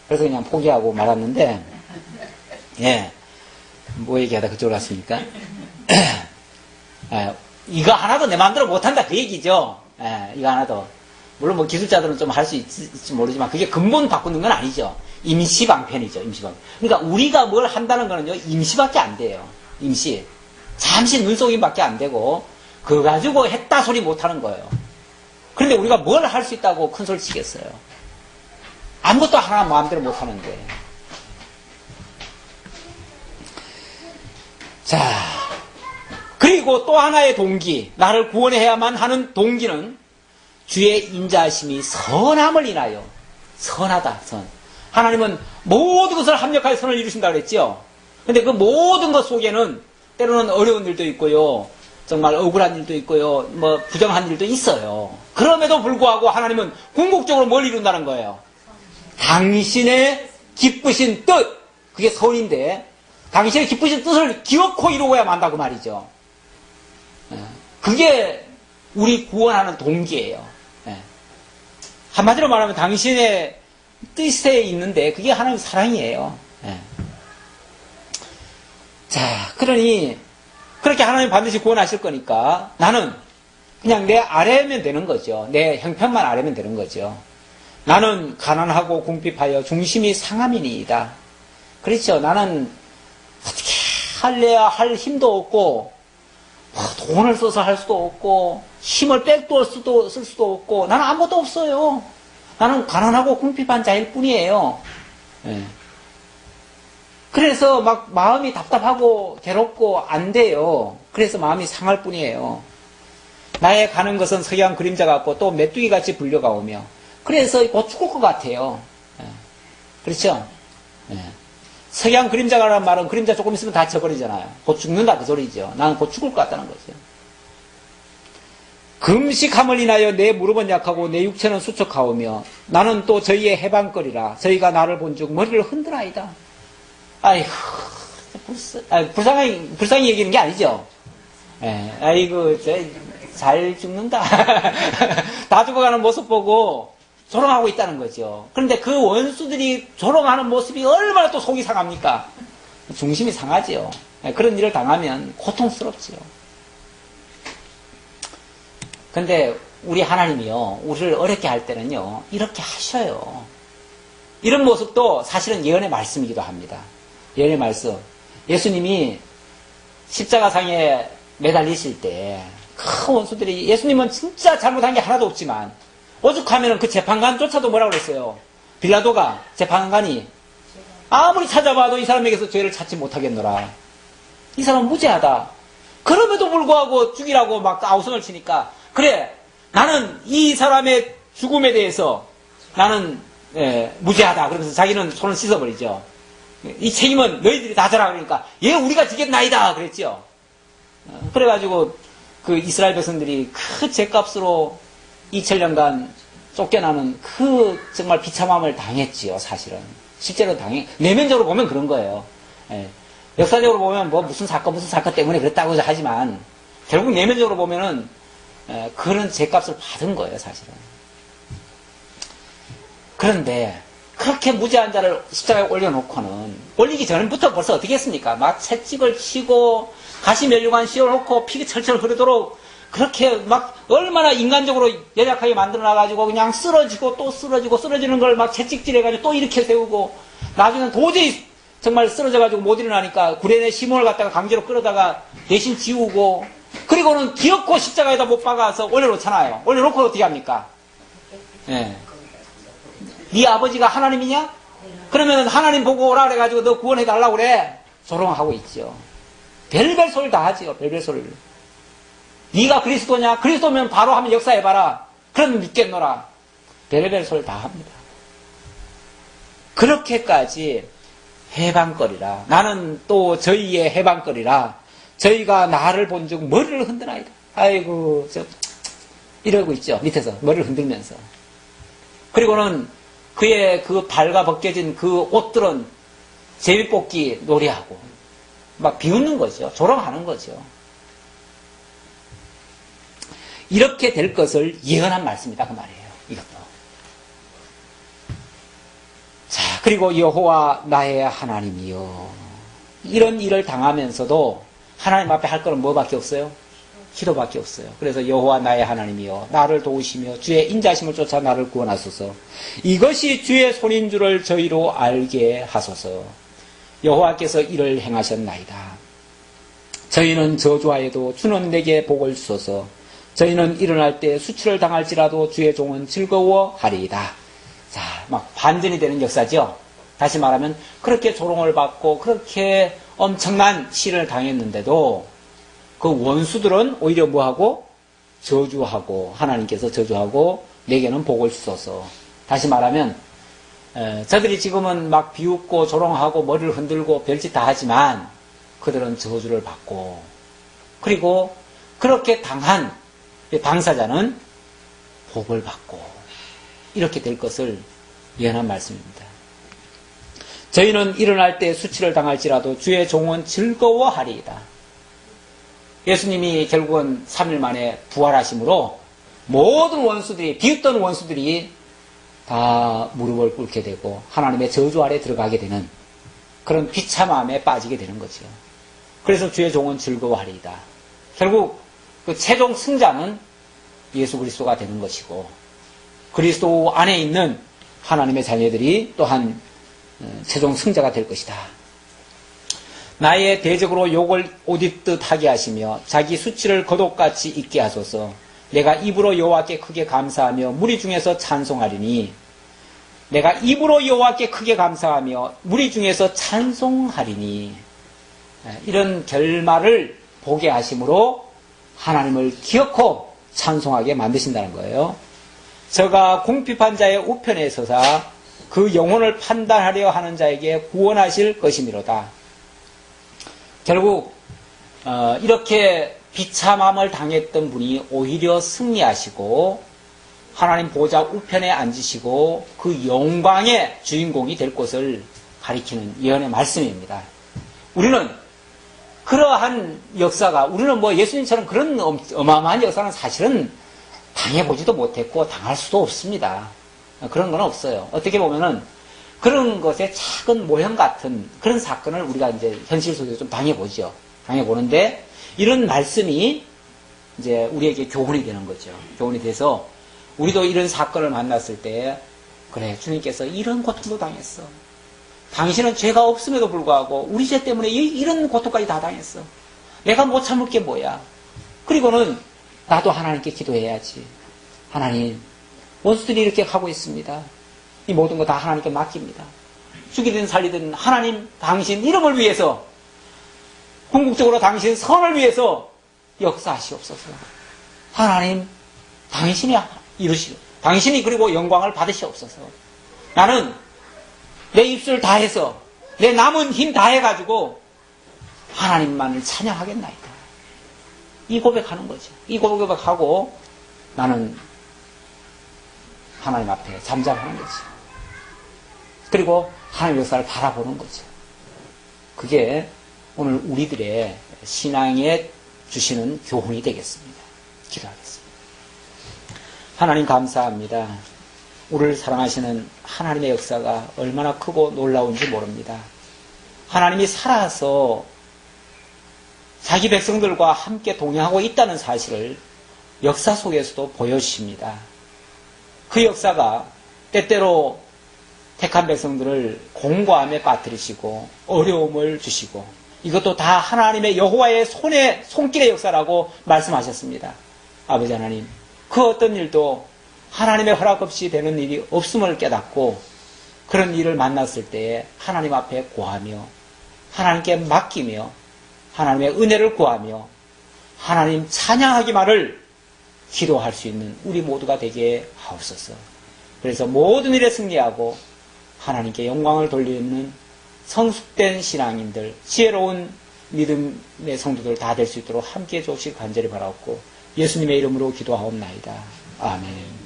그래서 그냥 포기하고 말았는데 뭐 얘기하다 그쪽으로 갔습니까? 이거 하나도 내 마음대로 못한다 그 얘기죠. 이거 하나도. 물론 뭐 기술자들은 좀 할 수 있을지 모르지만 그게 근본 바꾸는 건 아니죠. 임시방편이죠. 임시방편. 그러니까 우리가 뭘 한다는 거는요. 임시밖에 안 돼요. 임시. 잠시 눈속임밖에 안 되고 그거 가지고 했다 소리 못하는 거예요. 그런데 우리가 뭘 할 수 있다고 큰 소리 치겠어요. 아무것도 하나 마음대로 못하는데. 자, 그리고 또 하나의 동기, 나를 구원해야만 하는 동기는 주의 인자하심이 선함을 인하여. 선하다, 선. 하나님은 모든 것을 합력하여 선을 이루신다고 그랬죠. 근데 그 모든 것 속에는 때로는 어려운 일도 있고요. 정말 억울한 일도 있고요. 뭐 부정한 일도 있어요. 그럼에도 불구하고 하나님은 궁극적으로 뭘 이룬다는 거예요. 당신의 기쁘신 뜻. 그게 선인데 당신의 기쁘신 뜻을 기어코 이루어야 만다 그 말이죠. 그게 우리 구원하는 동기예요. 한마디로 말하면 당신의 뜻에 있는데 그게 하나님의 사랑이에요. 자, 그러니 그렇게 하나님 반드시 구원하실 거니까 나는 그냥 내 아래면 되는 거죠. 내 형편만 아래면 되는 거죠. 나는 가난하고 궁핍하여 중심이 상함이니이다. 그렇죠. 나는 어떻게 할래야 할 힘도 없고 돈을 써서 할 수도 없고 힘을 백도어 쓸 수도 없고 나는 아무것도 없어요. 나는 가난하고 궁핍한 자일 뿐이에요. 그래서 막 마음이 답답하고 괴롭고 안 돼요. 그래서 마음이 상할 뿐이에요. 나의 가는 것은 석양 그림자 같고 또 메뚜기 같이 불려가 오며 그래서 곧 죽을 것 같아요. 그렇죠? 석양 그림자라는 말은 그림자 조금 있으면 다 져버리잖아요. 곧 죽는다 그 소리죠. 나는 곧 죽을 것 같다는 거죠. 금식함을 인하여 내 무릎은 약하고 내 육체는 수척하오며 나는 또 저희의 해방거리라. 저희가 나를 본즉 머리를 흔드나이다. 아이고, 불쌍히 얘기하는 게 아니죠. 아이고, 잘 죽는다. 다 죽어가는 모습 보고 조롱하고 있다는 거죠. 그런데 그 원수들이 조롱하는 모습이 얼마나 또 속이 상합니까? 중심이 상하죠. 그런 일을 당하면 고통스럽지요. 근데 우리 하나님이요, 우리를 어렵게 할 때는요, 이렇게 하셔요. 이런 모습도 사실은 예언의 말씀이기도 합니다. 예언의 말씀. 예수님이 십자가상에 매달리실 때, 큰 원수들이, 예수님은 진짜 잘못한 게 하나도 없지만, 오죽하면 그 재판관조차도 뭐라고 그랬어요? 빌라도가, 재판관이, 아무리 찾아봐도 이 사람에게서 죄를 찾지 못하겠노라. 이 사람은 무죄하다. 그럼에도 불구하고 죽이라고 막 아우성을 치니까, 그래, 나는 이 사람의 죽음에 대해서 나는 무죄하다. 그러면서 자기는 손을 씻어버리죠. 이 책임은 너희들이 다 져라. 그러니까 얘 우리가 지겠나이다 그랬죠. 그래가지고 그 이스라엘 백성들이 그 죄값으로 2000년간 쫓겨나는 그 정말 비참함을 당했지요. 사실은 실제로 내면적으로 보면 그런 거예요. 역사적으로 보면 뭐 무슨 사건 때문에 그랬다고 하지만 결국 내면적으로 보면은 그런 죄값을 받은 거예요, 사실은. 그런데 그렇게 무죄한 자를 십자가에 올려놓고는 올리기 전부터 벌써 어떻게 했습니까? 막 채찍을 치고 가시 면류관 씌워놓고 피가 철철 흐르도록 그렇게 막 얼마나 인간적으로 연약하게 만들어놔가지고 그냥 쓰러지고 또 쓰러지고 쓰러지는 걸 막 채찍질해가지고 또 일으켜 세우고 나중에는 도저히 정말 쓰러져가지고 못 일어나니까 구레네 시몬을 갖다가 강제로 끌어다가 대신 지우고 그리고는 기어코 십자가에다 못 박아서 올려놓잖아요. 올려놓고 어떻게 합니까? 네 아버지가 하나님이냐? 그러면 하나님 보고 오라 그래가지고 너 구원해달라고 그래. 조롱하고 있죠. 별별 소리를 다 하지요. 별별 소리를. 네가 그리스도냐? 그리스도면 바로 한번 역사해봐라. 그러면 믿겠노라. 별별 소리를 다 합니다. 그렇게까지 해방거리라. 나는 또 저희의 해방거리라. 저희가 나를 본즉 머리를 흔드나이다. 아이고, 이러고 있죠. 밑에서 머리를 흔들면서. 그리고는 그의 그 발가 벗겨진 그 옷들은 제비뽑기 놀이하고 막 비웃는 거죠. 조롱하는 거죠. 이렇게 될 것을 예언한 말씀이다 그 말이에요. 이것도. 자, 그리고 여호와 나의 하나님이요. 이런 일을 당하면서도 하나님 앞에 할 거는 뭐밖에 없어요? 기도밖에 없어요. 그래서 여호와 나의 하나님이여 나를 도우시며 주의 인자심을 쫓아 나를 구원하소서. 이것이 주의 손인 줄을 저희로 알게 하소서. 여호와께서 이를 행하셨나이다. 저희는 저주하여도 주는 내게 복을 주소서. 저희는 일어날 때 수치를 당할지라도 주의 종은 즐거워하리이다. 자, 막 반전이 되는 역사죠. 다시 말하면 그렇게 조롱을 받고 그렇게 엄청난 시련을 당했는데도 그 원수들은 오히려 뭐하고? 저주하고 하나님께서 저주하고 내게는 복을 주소서. 다시 말하면 저들이 지금은 막 비웃고 조롱하고 머리를 흔들고 별짓 다 하지만 그들은 저주를 받고 그리고 그렇게 당한 당사자는 복을 받고 이렇게 될 것을 예언한 말씀입니다. 저희는 일어날 때 수치를 당할지라도 주의 종은 즐거워하리이다. 예수님이 결국은 3일 만에 부활하심으로 모든 원수들이 비웃던 원수들이 다 무릎을 꿇게 되고 하나님의 저주 아래 들어가게 되는 그런 비참함에 빠지게 되는 거죠. 그래서 주의 종은 즐거워하리이다. 결국 그 최종 승자는 예수 그리스도가 되는 것이고 그리스도 안에 있는 하나님의 자녀들이 또한 최종 승자가 될 것이다. 나의 대적으로 욕을 옷 입듯 하게 하시며 자기 수치를 겉옷같이 입게 하소서. 내가 입으로 여호와께 크게 감사하며 무리 중에서 찬송하리니 내가 입으로 여호와께 크게 감사하며 무리 중에서 찬송하리니 이런 결말을 보게 하심으로 하나님을 기억코 찬송하게 만드신다는 거예요. 저가 궁핍한 자의 우편에 서사 그 영혼을 판단하려 하는 자에게 구원하실 것이미로다. 결국 이렇게 비참함을 당했던 분이 오히려 승리하시고 하나님 보좌 우편에 앉으시고 그 영광의 주인공이 될 것을 가리키는 예언의 말씀입니다. 우리는 그러한 역사가 우리는 뭐 예수님처럼 그런 어마어마한 역사는 사실은 당해보지도 못했고 당할 수도 없습니다. 그런 건 없어요. 어떻게 보면은 그런 것의 작은 모형 같은 그런 사건을 우리가 이제 현실 속에서 좀 당해보죠. 당해보는데 이런 말씀이 이제 우리에게 교훈이 되는 거죠. 교훈이 돼서 우리도 이런 사건을 만났을 때 그래 주님께서 이런 고통도 당했어. 당신은 죄가 없음에도 불구하고 우리 죄 때문에 이런 고통까지 다 당했어. 내가 못 참을 게 뭐야. 그리고는 나도 하나님께 기도해야지. 하나님 원수들이 이렇게 하고 있습니다. 이 모든 거 다 하나님께 맡깁니다. 죽이든 살리든 하나님 당신 이름을 위해서 궁극적으로 당신 선을 위해서 역사하시옵소서. 하나님 당신이 이루시고 당신이 그리고 영광을 받으시옵소서. 나는 내 입술 다해서 내 남은 힘 다해가지고 하나님만을 찬양하겠나이다. 이 고백하는 거죠. 이 고백하고 나는 하나님 앞에 잠잠하는 거죠. 그리고 하나님의 역사를 바라보는 거죠. 그게 오늘 우리들의 신앙에 주시는 교훈이 되겠습니다. 기도하겠습니다. 하나님 감사합니다. 우리를 사랑하시는 하나님의 역사가 얼마나 크고 놀라운지 모릅니다. 하나님이 살아서 자기 백성들과 함께 동행하고 있다는 사실을 역사 속에서도 보여주십니다. 그 역사가 때때로 택한 백성들을 공고함에 빠뜨리시고 어려움을 주시고 이것도 다 하나님의 여호와의 손길의 역사라고 말씀하셨습니다. 아버지 하나님, 그 어떤 일도 하나님의 허락 없이 되는 일이 없음을 깨닫고 그런 일을 만났을 때에 하나님 앞에 구하며 하나님께 맡기며 하나님의 은혜를 구하며 하나님 찬양하기만을 기도할 수 있는 우리 모두가 되게 하옵소서. 그래서 모든 일에 승리하고 하나님께 영광을 돌리는 성숙된 신앙인들, 지혜로운 믿음의 성도들 다 될 수 있도록 함께해 주시기 간절히 바라옵고 예수님의 이름으로 기도하옵나이다. 아멘.